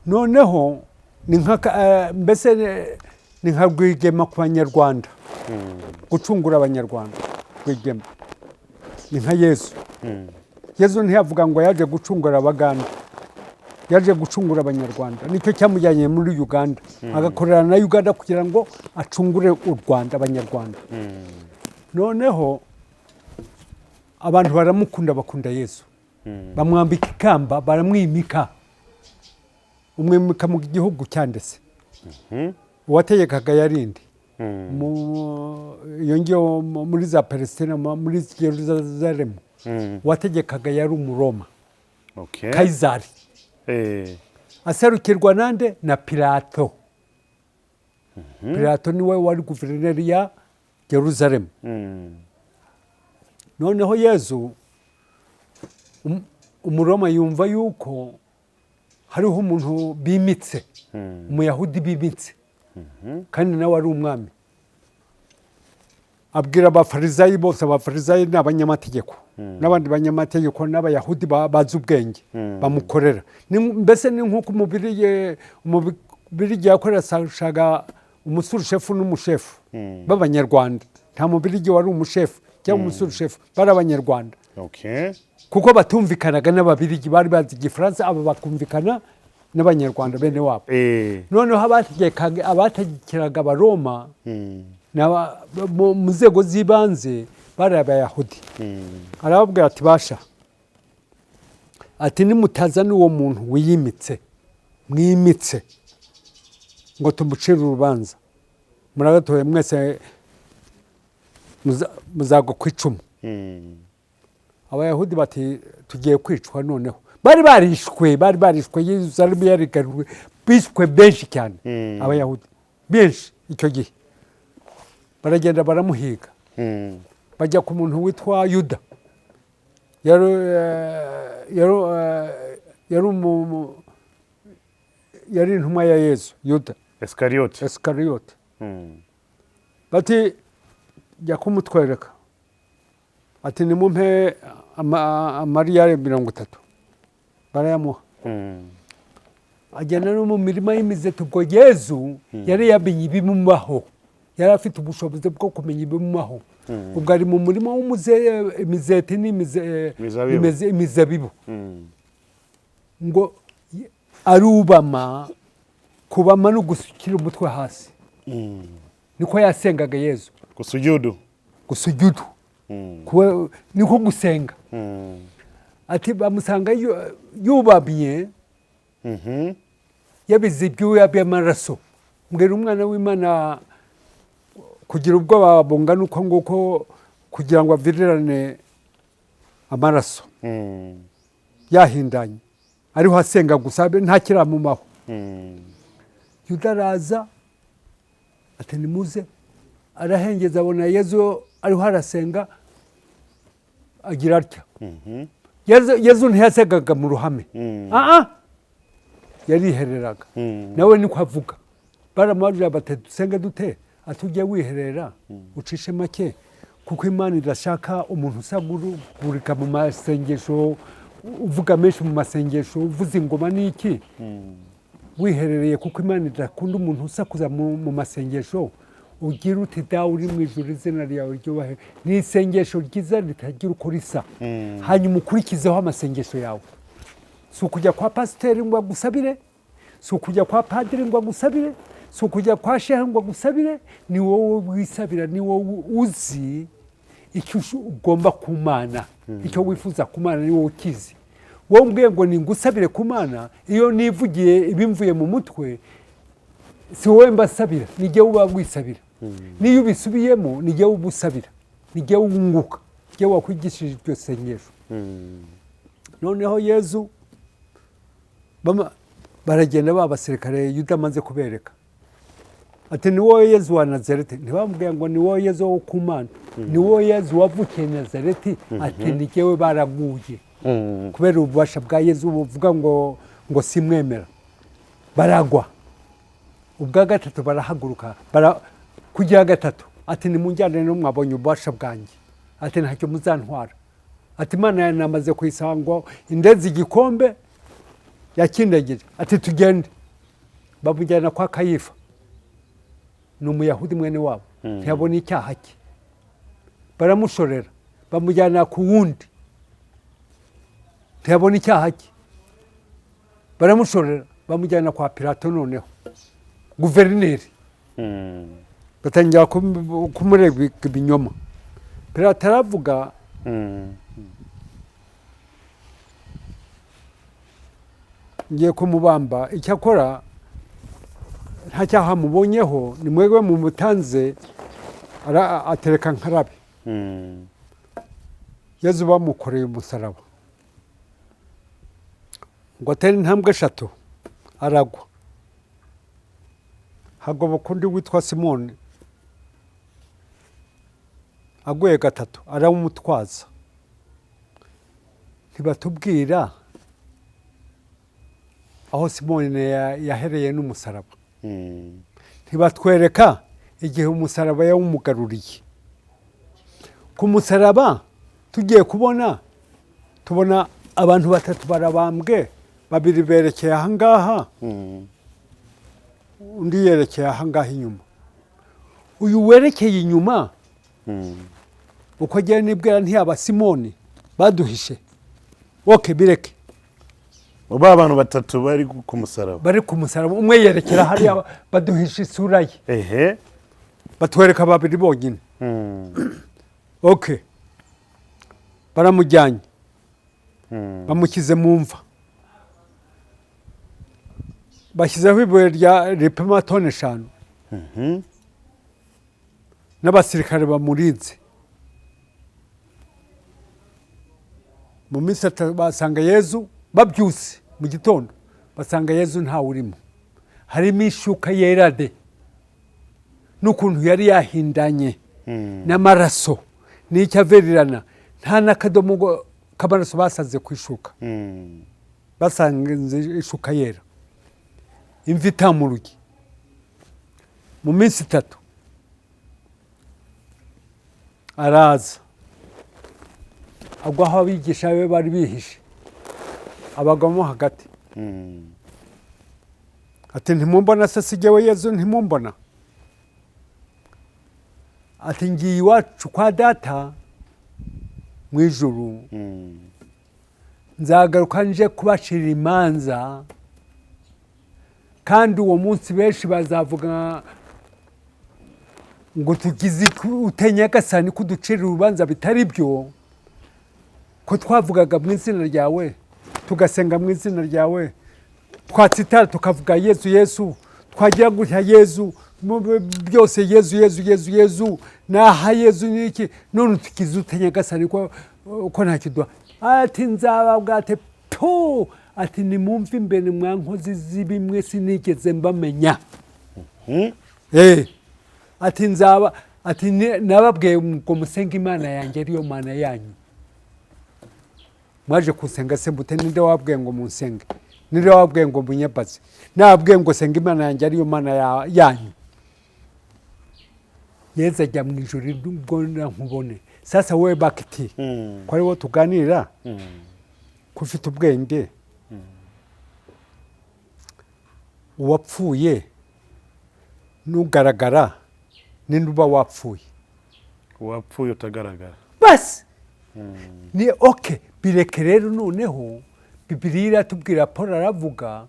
Noneho ni mbese ni nka Rwigema ku Banyarwanda. Gucungura Abanyarwanda Rwigema ni nka Yesu. Yesu ntiyavuga ngo yaje gucungura Abaganda, yaje gucungura Abanyarwanda. Nicyo cyamujyanye muri Uganda, agakorera na Uganda kugira ngo acungure u Rwanda, Abanyarwanda. Noneho abantu baramukunda, bakunda Yesu. Bamwambika ikamba, baramwimika. Umwimika mu gihugu cyandese. Uwategekaga yarindi. Yongiyo muri za Palestina, muri Yerusalemu. Uwategekaga yari Umuroma. Kaisari. Aserukirwa nande na Pilato. Pilato niwe wari guverineri ya Yerusalemu. Noneho Yesu Umuroma yumva yuko hariho umuntu bimitse, Umuyahudi bimitse, kandi nawe ari umwami. Abwira Abafarisayi bose, Abafarisayi ni abanyamategeko, n'abandi banyamategeko n'Abayahudi bazi ubwenge bamukorera. Mbese ni nk'uko umubirigi yakoreshaga umusurushefu n'umushefu b'Abanyarwanda. Nta mubirigi wari umushefu cyangwa umusurushefu, bari Abanyarwanda. Kuko batumvikanaga n'Ababirigi, bari bazi Igifaransa, aba bakumvikana n'Abanyarwanda bene wabo. Noneho abategekeraga Abaroma mu nzego z'ibanze bari Abayahudi. Arababwira ati basha, ati nimutazana uwo muntu wiyimitse, mwimitse ngo tumucire urubanza, muragatoye mwese muzagwa ku icumu. Abayahudi bati tugiye kwicwa noneho, bari barishwe Yerusalemu yarigaruriwe, bishwe benshi cyane abayahudi benshi. Icyo gihe baragenda baramuhiga, bajya ku muntu witwa Yuda, yari intumwa ya Yesu, Yuda Iskariyote. Bati jya kumutwereka, ati nimumpe amariyare 30. Barayamuha. Agenda no mu mirima y'imizeti, ubwo Yesu yari yamenye ibimubaho, yari afite ubushobozi bwo kumenya ibimubaho. Ubwo ari mu murima w'imizeti n'imizabibu, ngo arubama, kubama no gusukira umutwe hasi. Niko yasengaga Yesu. Gusujudu. Niko gusenga. Ati bamusanga yubamye, yabize ibyuya by'amaraso. Mbwira umwana w'Imana kugira ubwoba bungana uko nguko kugira ngo avirirane amaraso. Yahindanye ariho asenga gusa nta kiramumaho. Yuda araza ati nimuze, arahengeza abona Yesu ariho arasenga, agira atya. Yesu ntiyasengaga mu ruhame, yarihereraga. Nawe niko avuga. Baramubwira bati dusenge dute? Ati ujye wiherera ucishe make, kuko Imana irashaka umuntu usagurika mu masengesho, uvuga menshi mu masengesho, uvuza ingoma n'iki. Wiherereye, kuko Imana idakunda umuntu usakuza mu masengesho. Ugira uti dawe uri mu ijuru, izina ryawe ryubahe. Ni isengesho ryiza ritagira uko risa. Hanyuma ukurikizeho amasengesho yawe. Si ukujya kwa pasiteri ngo agusabire, si ukujya kwa padiri ngo agusabire, si ukujya kwa shehe ngo agusabire. Ni wowe wisabira, ni wowe uzi icyo ugomba ku Mana, icyo wifuza ku Mana ni wowe ukizi. Wowe umbwiye ngo ningusabire ku Mana, iyo nivugiye ibimvuye mu mutwe, si wowe mbasabira, ni jyewe uba wisabira. Niyo ubisubiyemo ni jyewe ubusabira, ni jyewe wunguka, jyewe wakwigishije iryo sengesho. Noneho Yesu baragenda babasirikare, Yuda amaze kubereka ati ni wowe Yesu wa Nazareti. Ntibamubwira ngo ni wowe Yesu wo ku Mana, ni wowe Yesu wavukiye Nazareti. Ati ni jyewe baraguye kubera ububasha bwa Yesu buvuga ngo simwemera. Baragwa. Ubwa gatatu barahaguruka, kugira gatatu ati nimunjyane no mwabonye ububasha bwanjye, ati ntacyo muzantwara. Ati Imana yanamaze kuyisanga indezi igikombe yakindagira. Ati tugende. Bamujyana kwa Kayifa, ni Umuyahudi mwene wabo, ntiyabona icyaha cye. Baramushorera, bamujyana ku wundi, ntiyabona icyaha cye. Baramushorera, bamujyana kwa Pilato, noneho guverineri. Batangira kumurega ibinyoma. Pilato aravuga, ngiye kumubamba, icyakora nta cyaha mubonyeho, ni mwebwe mumutanze, atereka nkarabe. Yesu bamukoreye umusaraba, ngo atere intambwe 3 aragwa. Hagoboka undi witwa Simoni, aguye gatatu aramutwaza. Ntibatubwira aho Simoni yahereye n'umusaraba. Ntibatwereka igihe umusaraba yawumugaruriye. Ku musaraba tugiye tubona abantu 3 barabambwe, 2 berekeye ahangaha, undi yerekeye ahangaha inyuma. Uyu werekeye inyuma, uko agiye nibwira ntiyaba Simoni baduhishe. Bireke. Uba abantu 3 bari ku musaraba. Bari ku musaraba, umwe yerekera hariya, baduhishe isura ye. Batwereka 2 bonyine. Baramujyanye, bamukize mu mva, bashyizeho ibuye ripima toni 5. n'abasirikare bamurinze. Mu minsi basanga Yezu babyuse mu gitondo, basanga Yezu ntawe urimo, harimo ishuka yera de n'ukuntu yari yahindanye n'amaraso n'icyaverirana, nta n'akadomo k'amaraso basanze ku ishuka, basanze ishuka yera, imva itamuruye. Mu minsi 3 araza agwa aho abigisha be bari bihishe, abagamo hagati, ati ntimumbona se si jyewe Yezu ntimumbona? Ati ngiye iwacu kwa data mu ijuru, nzagaruka nje kubacira imanza, kandi uwo munsi benshi bazavuga ngo tugize utenyagasani kuducira urubanza bitari byo, ko twavugaga mu izina ryawe, tugasenga mu izina ryawe, twatsitara tukavuga Yezu Yezu, twagira gutya Yezu, byose Yezu Yezu Yezu Yezu, naha Yezu niki, none tugize utenyagasani ko nta kidwa. Ati nzababwa ati po, ati nimumve imbere mwa nkozi z'ibimwe sinigeze mbamenya. Ati nzaba, ati nababwiye ngo musenga Imana yanjye ariyo Mana yanyu. Mwaje kusenga se mbute ninde wabwiye ngo munsenge? Ninde wabwiye ngo munyabaze? Nababwiye ngo senga Imana yanjye ariyo Mana yanyu. Yezu ajya mu ijuru ubwo nkubone. Sasa wewe bakiti, kwa ariwo tuganira, kufite ubwenge, uwapfuye nugaragara ninde uba wapfuye? Uwapfuye utagaragara. Basi ni okay, bireke rero noneho Bibiliya iratubwira, Paul aravuga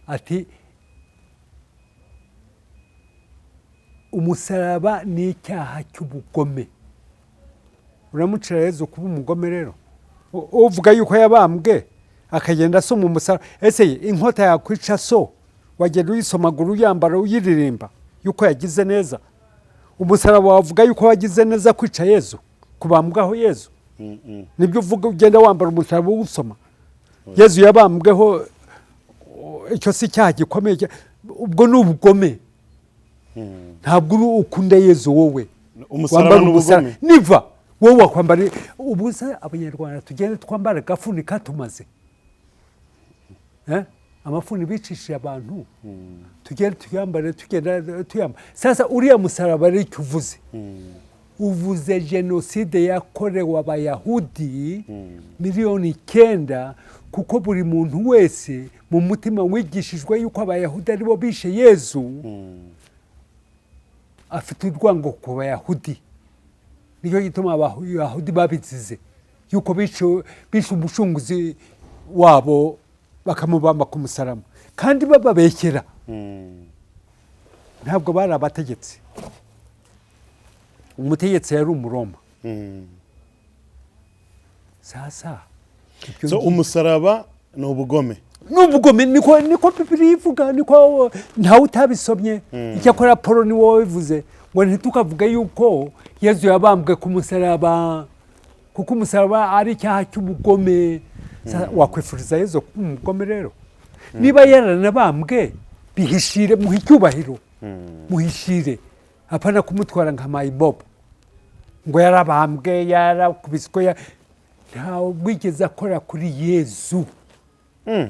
ati umusaraba ni icyaha cy'ubugome. Uramucira Yezu kuba umugome rero? Uvuga yuko yabambwe akagenda asoma umusaraba, ese inkota yakwica so wagenda uyisomagura uyambara uyiririmba yuko yagize neza? Umusaraba wavuga yuko wagize neza kwica Yezu, kubambwaho Yezu? Nibyo uvuga ugenda wambara umusaraba usoma? Yezu yabambweho, icyo si cyaha gikomeye, ubwo ni ubugome. Ntabwo ukunda Yezu wowe, umusaraba n'ubugome niva wowe wakwambara ubusa. Abanyarwanda tugende twambara gafuni katumaze, amafuni bicishije abantu, tugende tuyambare, tugenda tuyambara. Sasa uriya musaraba ari cyo uvuze, uvuze jenoside yakorewe abayahudi 9,000,000, kuko buri muntu wese mu mutima wigishijwe yuko abayahudi aribo bishe Yezu, afite urwango ku bayahudi. Niyo gituma abayahudi babizize yuko bishe umushunguzi wabo bakamubamba ku musaraba, kandi bababekera. Ntabwo bari abategetsi, umutegetsi yari umuroma. Sasa so umusaraba ni ubugome, n'ubugome niko Bibiliya ivuga, niko ntawe utabisomye. Icyakora Paul ni wowe bivuze ngo ntitukavuga yuko Yezu yabambwe ku musaraba, kuko umusaraba ari icyaha cy'ubugome. Wakwifuriza Yezu kuba umugome rero? Niba yaranabambwe, bihishire, muhe icyubahiro, muhishire, apana kumutwara nka mayibobo ngo yarabambwe, yarakubiswe. Ntawe wigeze akora kuri Yezu.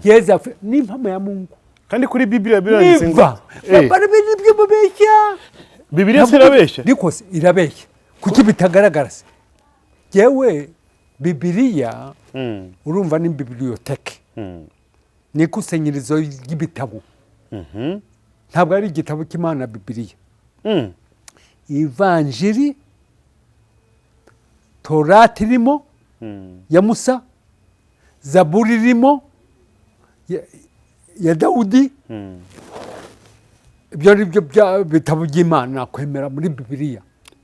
Yezu ni impamo ya Mungu, kandi kuri Bibiliya biranditse ngo barabiri babeshya. Bibiliya irabeshya? Niko irabeshya, kuki bitagaragara se? Yewe Bibiliya urumva ni biblioteke, ni ikusanyirizzo ry'ibitabo. Ntabwo ari igitabo cy'Imana Bibiliya. Ivanjiri, Torati irimo ya Musa, Zaburi irimo ya Dawudi. Ibyo ari byo bitabo by'Imana kwemera muri Bibiliya.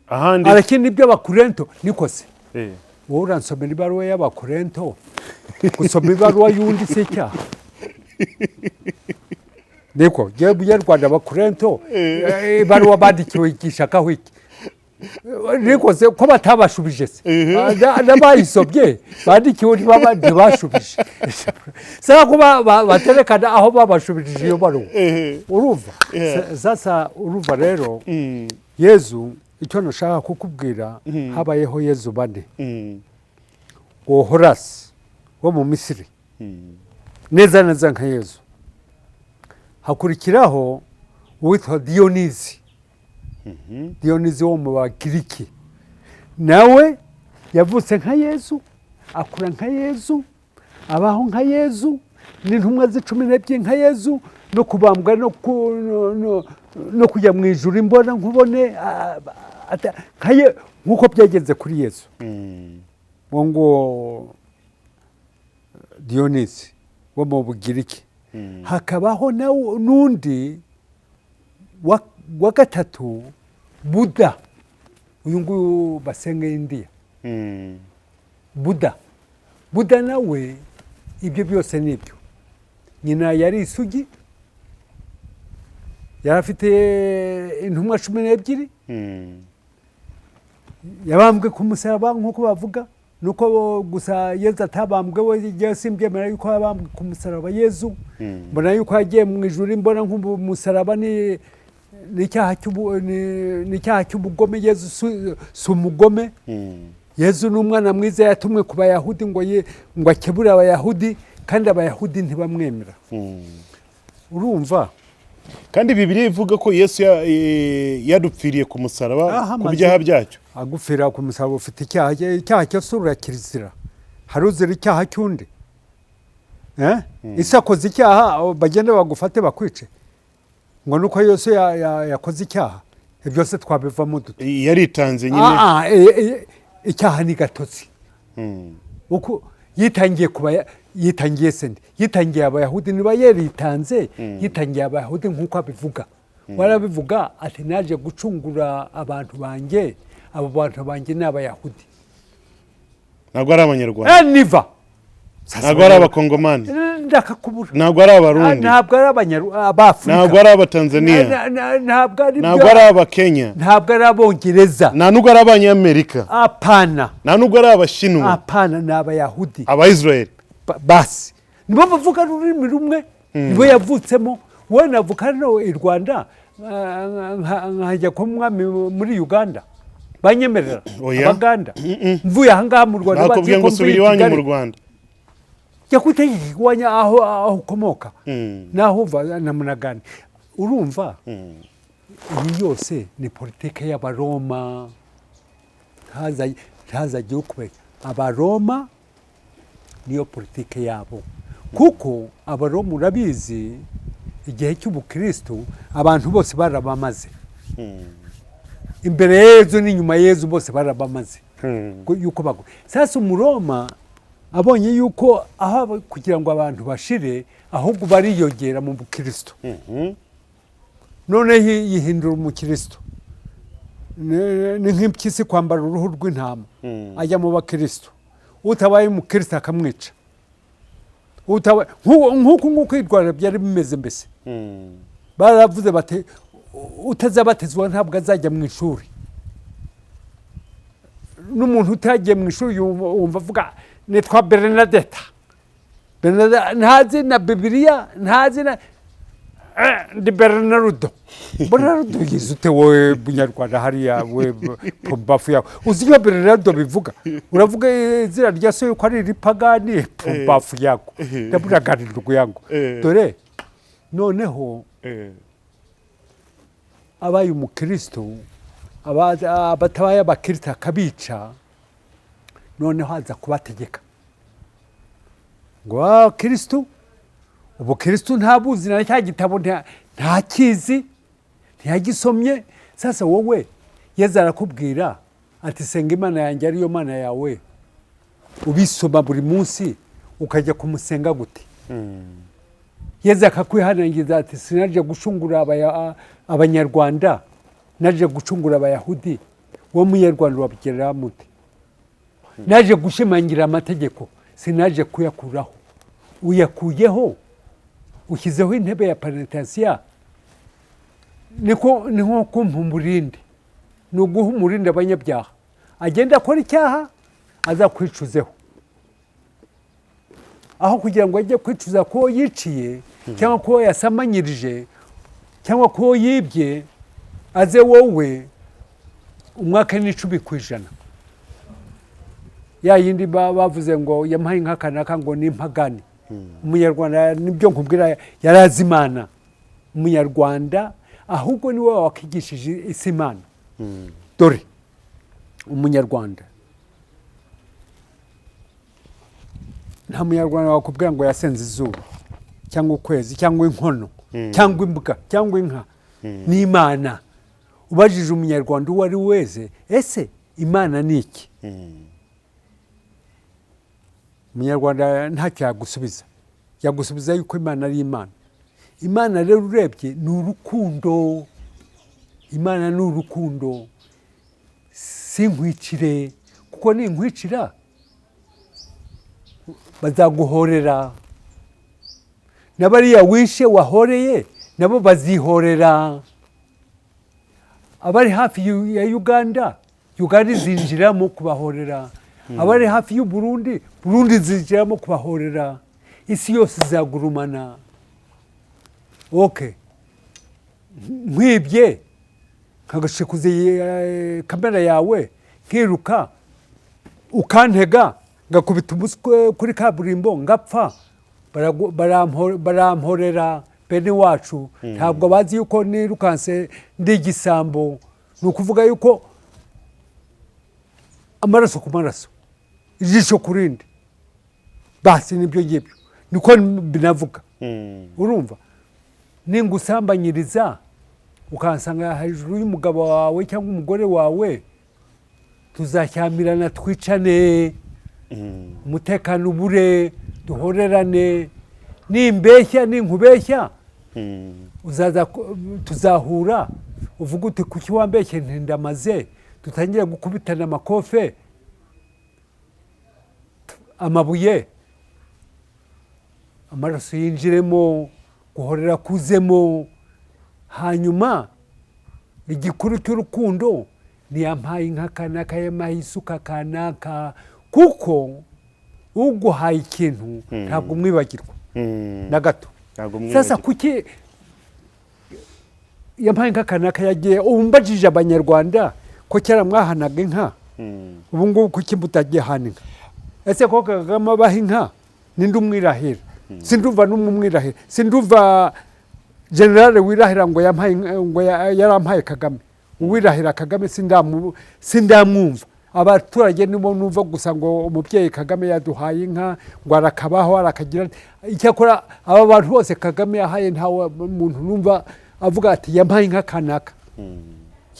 Arakindi ibyo Abakorento niko se? Wowe uransomera ibaruwa y'Abakorento, gusoma ibaruwa y'undi se cyaha? Niko yewe Rwanda Abakorento ibaruwa bandikiwe igishakaho iki? nikoze ko batabashubije se n'abayisobye bandikiwe ntibashubije sasa ko baterekana aho babashubije iyo baruwa urumva sasa urumva rero Yezu icyo nashaka kukubwira habayeho Yezu bane ngo Horasi wo mu Misiri neza nka Yezu hakurikiraho uwitwa Diyonizi Diyonizi wo mu Bagiriki nawe yavutse nka Yezu akura nka Yezu abaho nka Yezu n'intumwa z'12 nka Yezu no kubambwa no kujya mu ijuru imbona nkubone nkuko byagenze kuri Yezu ngo Diyonizi wo mu Bugiriki hakabaho n'undi wa gatatu Buda uyu nguyu basenga India Buda nawe ibyo byose nibyo nyina yari isugi yari afite intumwa 12 yabambwe ku musaraba nk'uko bavuga nuko gusa Yezu atabambwe we Yesu mbyemera yuko yabambwe ku musaraba Yezu mbona yuko yagiye mu ijuru mbona nk'umusaraba ni icyaha cy'ubugome Yezu si umugome Yezu ni umwana mwiza yatumwe ku Bayahudi ngo akebure Abayahudi kandi Abayahudi ntibamwemera urumva kandi Bibiliya ivuga ko Yesu yadupfiriye ku musaraba ku byaha byacyo agufira ku musaraba ufite icyaha cyose urakizira haruzira icyaha cy'undi isakoze icyaha bagenda bagufate bakwice ngo nuko Yesu yakoze icyaha byose twabivamo dute yaritanze nyine icyaha ni gatotsi uko yitangiye sende yitangiye Abayahudi niba yaritanze yitangiye Abayahudi nk'uko abivuga warabivuga ati naje gucungura abantu banjye abo bantu banjye ni Abayahudi ntabwo ari Abanyarwanda niva ntabwo ari Abakongomani ndakakubura ntabwo ari Abarundi ntabwo ari Abanyarwanda ntabwo ari Abatanzania ntabwo ari Abakenya ntabwo ari Abongereza ntabwo ari Abanyamerika apana ntabwo ari Abashinwa apana ni Abayahudi Abaisraeli basi nibo bavuga ururimi rumwe nibo yavutsemo wowe navuka no i Rwanda nkajya ko mwami muri Uganda banyemerera Abaganda mvuye ahangaha mu Rwanda bagiye ngo subira iwanyu mu Rwanda yakutegeka iwanya aho ukomoka naho uva na Munagani urumva iyi yose ni politike y'Abaroma ntazagiye ukubera Abaroma niyo politike yabo kuko Abaroma urabizi igihe cy'ubukristo abantu bose barabamaze imbere Yezu n'inyuma Yezu bose barabamaze yuko bago sasa umuroma abonye yuko aho kugira ngo abantu bashire ahubwo bariyongera mu bukristo none yihindura umukristo ni nk'impyisi kwambara uruhu rw'intama ajya mu bakristo utabaye umukristo akamwica nk'uko irwara byari bimeze mbese baravuze bati utazabatizwa ntabwo azajya mu ishuri n'umuntu utagiye mu ishuri wumva avuga nitwa Bernadette ntazi na Bibiliya ntazi na ndi Bernardo yize ute wowe Bunyarwanda hariya we pumbafu yawe uzi ko Bernardo bivuga uravuga izina rya so yuko ari ripagani pumbafu yako ndaburaganirwa yango dore noneho abaye umukristo abatabaye abakristo akabica noneho haza kubategeka ngo Kristo ubukristo ntabuzi na cya gitabo ntakizi ntiyagisomye sasa wowe Yezu arakubwira ati senga Imana yanjye ariyo Mana yawe ubisoma buri munsi ukajya kumusenga gute Yezu akakwihanangiza ati sinaje gucungura Abanyarwanda naje gucungura Abayahudi wo munyarwanda wabigerera mute naje gushimangira amategeko sinaje kuyakuraho uyakuyeho ushyizeho intebe ya penitentiaire niko kumpa umurindi ni uguha umurindi abanyabyaha agenda akora icyaha aza kwicuzeho aho kugira ngo ajye kwicuza ko yiciye cyangwa ko yasamanyirije cyangwa ko yibye aze wowe umwaka n'icumi ku ijana ya yindi bavuze ngo yamuhaye inka kanaka ngo ni impagani umunyarwanda nibyo nkubwira yarazi Imana umunyarwanda ahubwo niwe wakigishije isi Imana dore umunyarwanda nta munyarwanda wakubwira ngo yasenze izuba cyangwa ukwezi cyangwa inkono cyangwa imbwa cyangwa inka ni Imana ubajije umunyarwanda uwo ari wese ese Imana ni iki umunyarwanda ntacyo yagusubiza yuko Imana ari Imana. Imana rero urebye ni urukundo, Imana ni urukundo, si nkwicire kuko ninkwicira bazaguhorera, n'abariya wishe wahoreye nabo bazihorera. Abari hafi ya Uganda izinjiramo kubahorera, abari hafi y'u Burundi zinjiramo kubahorera, isi yose izagurumana. Okay, nkwibye nkagashikuza kamera yawe nkiruka ukantega ngakubita umuswe kuri kaburimbo ngapfa, baramporera bene wacu. Ntabwo bazi yuko nirukanse ndi igisambo, ni ukuvuga yuko amaraso ku maraso, ijisho ku rindi, basi nibyo ngibyo niko binavuga. Urumva, ningusambanyiriza ukansanga hejuru y'umugabo wawe cyangwa umugore wawe, tuzashyamirana twicane, umutekano ubure, duhorerane. Nimbeshya ninkubeshya uzaza tuzahura, uvuga uti kuki wambeshye ntindamaze, tutangire gukubitana amakofe, amabuye, amaraso yinjiremo, guhorera kuzemo. Hanyuma igikuru cy'urukundo ni yampaye inka kanaka, yampaye isuka kanaka, kuko uguhaye ikintu ntabwo umwibagirwa na gato. Sasa kuki yampaye inka kanaka yagiye, umbajije abanyarwanda ko cyara mwahanaga inka, ubu ngubu kuki mutagiye hana inka? Ese ko Kagame abaha inka ninde umwirahira? Sinduva n'umwirahira, sinduva generale wirahira ngo yampaye, ngo yarampaye Kagame. Uwirahira Kagame sindamwumva. Abaturage nibo numva gusa ngo umubyeyi Kagame yaduhaye inka, ngo arakabaho arakagira. Icyakora aba bantu bose Kagame yahaye ntawe muntu numva avuga ati yampaye inka kanaka,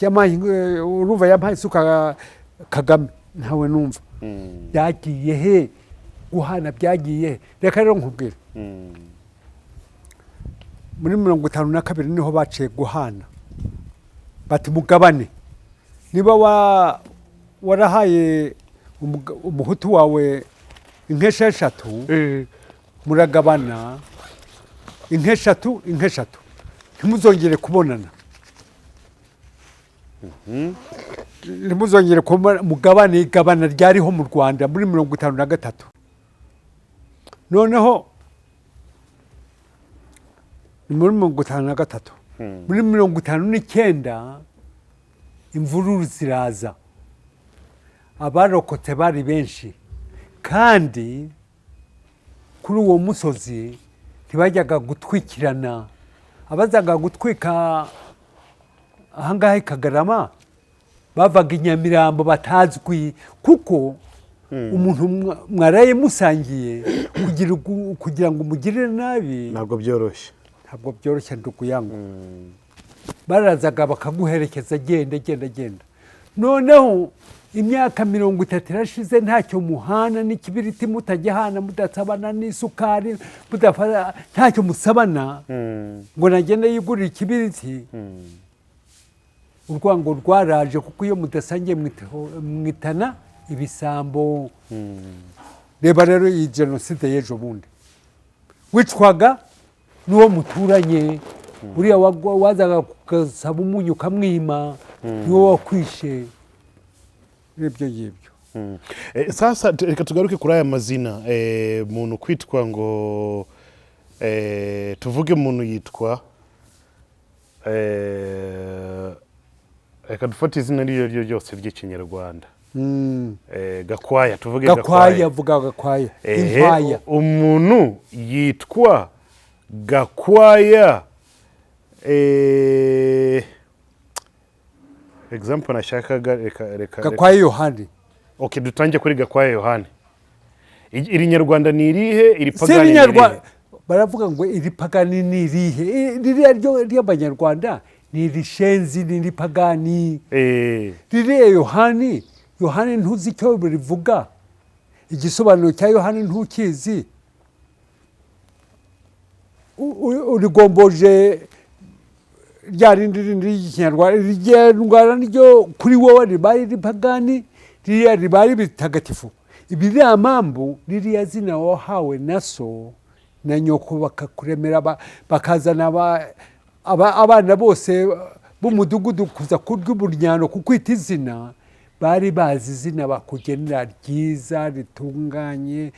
yampaye, urumva yampaye isuka Kagame, ntawe numva. Byagiye he guhana? Byagiye. Reka rero nkubwira, muri 52 niho baciye guhana, bati mugabane. Niba warahaye umuhutu wawe inka 6, muragabana inka 6, ntimuzongere kubonana, ntimuzongere kubona. Mugabane, igabana ryariho mu Rwanda muri 53. Noneho muri 53, muri 59 imvururu ziraza, abarokotse bari benshi, kandi kuri uwo musozi ntibajyaga gutwikirana. Abazaga gutwika ahangaha Kagarama bavaga i Nyamirambo batazwi, kuko umuntu mwaraye musangiye kugira ngo umugirire nabi ntabwo byoroshye ndugu yangu. Barazaga bakaguherekeza, genda. Noneho imyaka 30 irashize ntacyo muhana n'ikibiriti, mutajya hana, mudasabana n'isukari, mudafara, ntacyo musabana, ngo nagende yigurira ikibiriti. Urwango rwaraje, kuko iyo mudasangiye mwitana ibisambo. Reba rero iyi jenoside y'ejo bundi, wicwaga n'uwo muturanye, uriya wazaga kugasaba umunyu ukamwima, niwo wakwishe n'ibyo ngibyo. Sasa reka tugaruke kuri aya mazina muntu kwitwa ngo tuvuge muntu yitwa reka dufate izina ryo ryose ry'ikinyarwanda. Gakwaya tuvuge Gakwaya vuga Gakwaya Impaya. Umuntu yitwa Gakwaya example nashakaga reka Gakwaya Yohani. Okay, dutangiye kuri Gakwaya Yohani. Iri Nyarwanda ni irihe? Iri pagani ni irihe? Baravuga ngo iri pagani ni irihe? Ririya ryo ry'Abanyarwanda ni irishenzi, ni iri pagani. Ririya Yohani, Yohani ntuzi icyo birivuga. Igisobanuro cya Yohani ntukizi. Urigomboje rya rindi ry'Ikinyarwanda, ry'Ikinyarwanda niryo kuri wowe ribaye iri pagani, ririya ribaye bitagatifu. Ibiriya mambu ririya zina wahawe naso na nyoko bakakuremera bakazana abana bose b'umudugudu kuza kurya uburyano kukwita izina, bari bazi izina bakugenera ryiza ritunganye.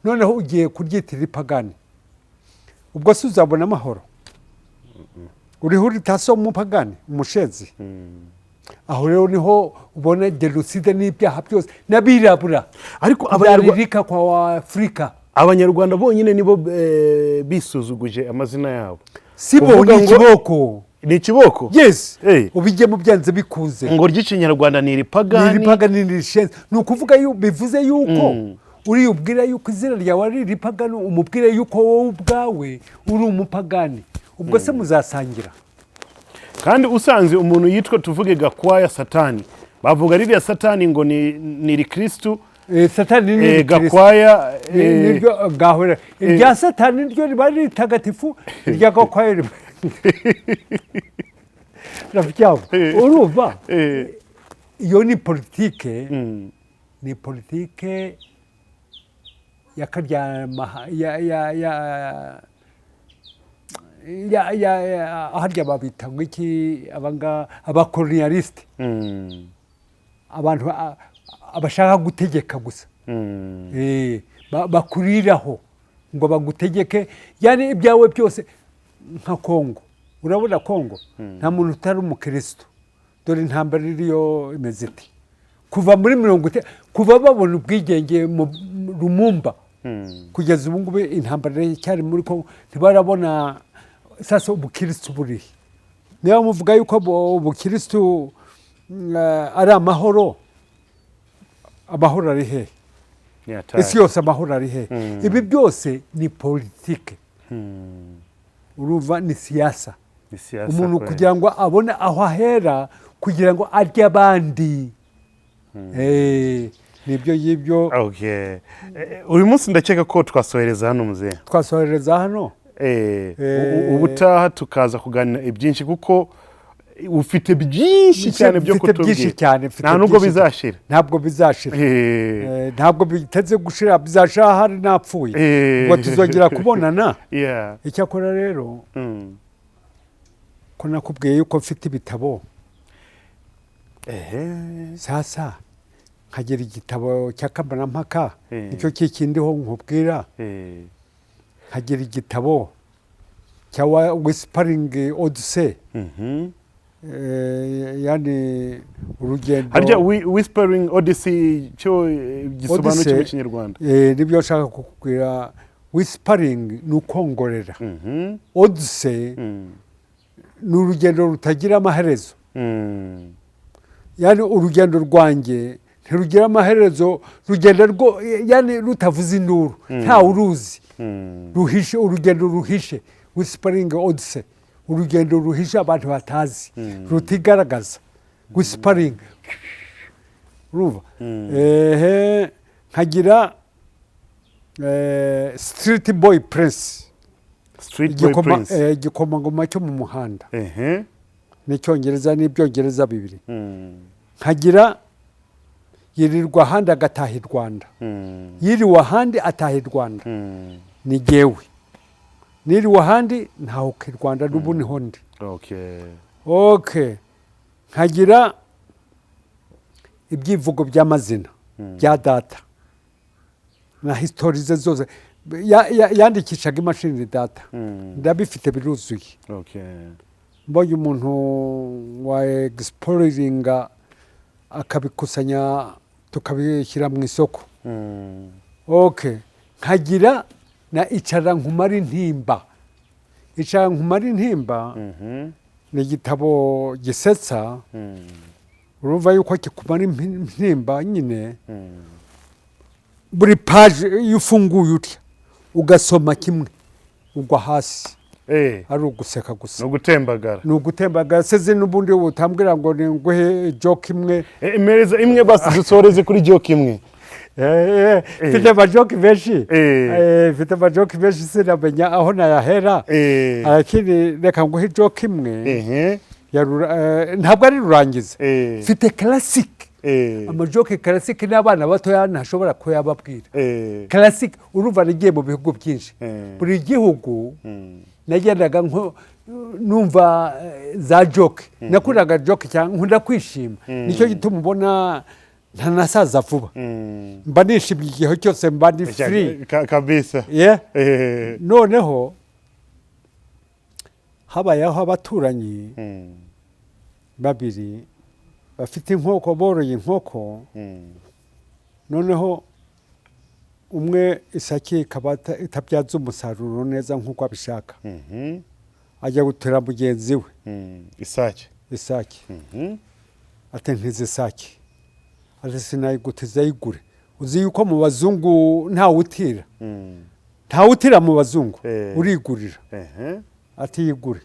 Noneho ugiye kuryitira ipagani, ubwo se uzabona amahoro? Uriho uritaso umupagani umushezi. Aho rero niho ubona genocide n'ibyaha byose n'abirabura, ariko abaririka kwa Afrika. Abanyarwanda bonyine nibo bisuzuguje amazina yabo. Sibo ni kiboko. Ni kiboko? Yes. Ubijye mu byanze bikuze. Ngo ry'ikinyarwanda ni ripagani. Ni ripagani ni rishenze. Nukuvuga bivuze yuko uri ubwira yuko izina ryawe ari ripagani, umubwire yuko wowe ubwawe uri umupagani. Ubwo se muzasangira. Kandi usanze umuntu yitwa tuvuge Gakwaya Satani, bavuga ririya Satani ngo ni rikristo. Satani ni Gakwaya niryo gahora. Irya Satani niryo riba ritagatifu, irya Gakwaya riba. Rafikyabo, urumva? Iyo ni politike, ni politike harya babita ngo iki abakolonialiste, abantu abashaka gutegeka gusa, bakuriraho ngo bagutegeke, yani ibyawe byose. Nka Kongo, urabona Kongo nta muntu utari umukristo, dore intambara iriyo imeze iti kuva muri 40 kuva babona ubwigenge mu Lumumba kugeza ubu ngubu intambara cyari muri Kongo ntibarabona. Sasa ubukristo buri niyo muvuga yuko ubukristo ari amahoro ari he? Isi yose amahoro ari he? Ibi byose ni politike. Uruva ni siasa. Umuntu kugira ngo abone aho ahera kugira ngo arye abandi. Nibyo yibyo. Okay. Uyu munsi ndakeka ko twasohereza hano muzehe. Twasohereza hano. Ubutaha tukaza kuganira ibyinshi kuko ufite byinshi cyane byo kutubwira. Nta nubwo bizashira. Ntabwo bizashira. Ntabwo biteze gushira, bizashira hari napfuye. Ngo tuzongera kubonana. Icyakora rero ko nakubwiye yuko mfite ibitabo. Sasa nkagera igitabo cy'akabarampaka, nicyo kikindiho nkubwira. Hagira igitabo cya Whispering Odyssey. Yani urugendo. Harya Whispering Odyssey cyo gisobanura cyo Kinyarwanda. Nibyo nshaka kukubwira. Whispering ni ukongorera. Odyssey ni urugendo rutagira amaherezo. Yani urugendo rwanjye ntirugira amaherezo, rugenda rwo yani rutavuze induru, nta uruzi. Ruhishe, urugendo ruhishe. Whispering Odyssey, urugendo ruhishe abantu batazi, rutigaragaza. Whispering. Urumva? Nkagira Street Boy Prince. Street Boy Prince. Igikomangoma cyo mu muhanda. N'icyongereza n'ibyongereza bibiri. Nkagira yirirwa ahandi agataha i Rwanda. Yiriwe ahandi ataha i Rwanda. Ni jyewe. Niriwe ahandi ntahuka i Rwanda n'ubu niho ndi. Okay. nkagira ibyivugo by'amazina bya data na historize zose yandikishaga imashini data ndabifite biruzuye mbonye umuntu wa exploringa akabikusanya tukabishyira mu isoko nkagira na icara nkumara intimba ni igitabo gisetsa urumva yuko kikumara intimba nyine buri paje iyo ufunguye utya ugasoma kimwe ugwa hasi ari uguseka gusa ni ugutembagara seze n'ubundi utambwira ngo ni nguhe joke imwe imereza imwe basi dusoreze kuri joke imwe mfite amajoke menshi sinamenya aho nayahera lakini reka nguhe joke imwe ntabwo ari rurangiza mfite classic amajoke classic n'abana batoya ntashobora kuyababwira classic urumva nagiye mu bihugu byinshi buri gihugu nagendaga numva za joke nakundaga joke cyangwa nkunda kwishima nicyo gituma ubona ntanasaza vuba mba nishimye igihe cyose mba ndi free kabisa noneho habayeho abaturanyi babiri bafite inkoko boroye inkoko noneho umwe isake ikaba itabyaza umusaruro neza nk'uko abishaka ajya gutera mugenzi we isake ati nkizi isake ati sinayigutiza yigure uzi yuko mu bazungu ntawutira mu bazungu urigurira ati yigure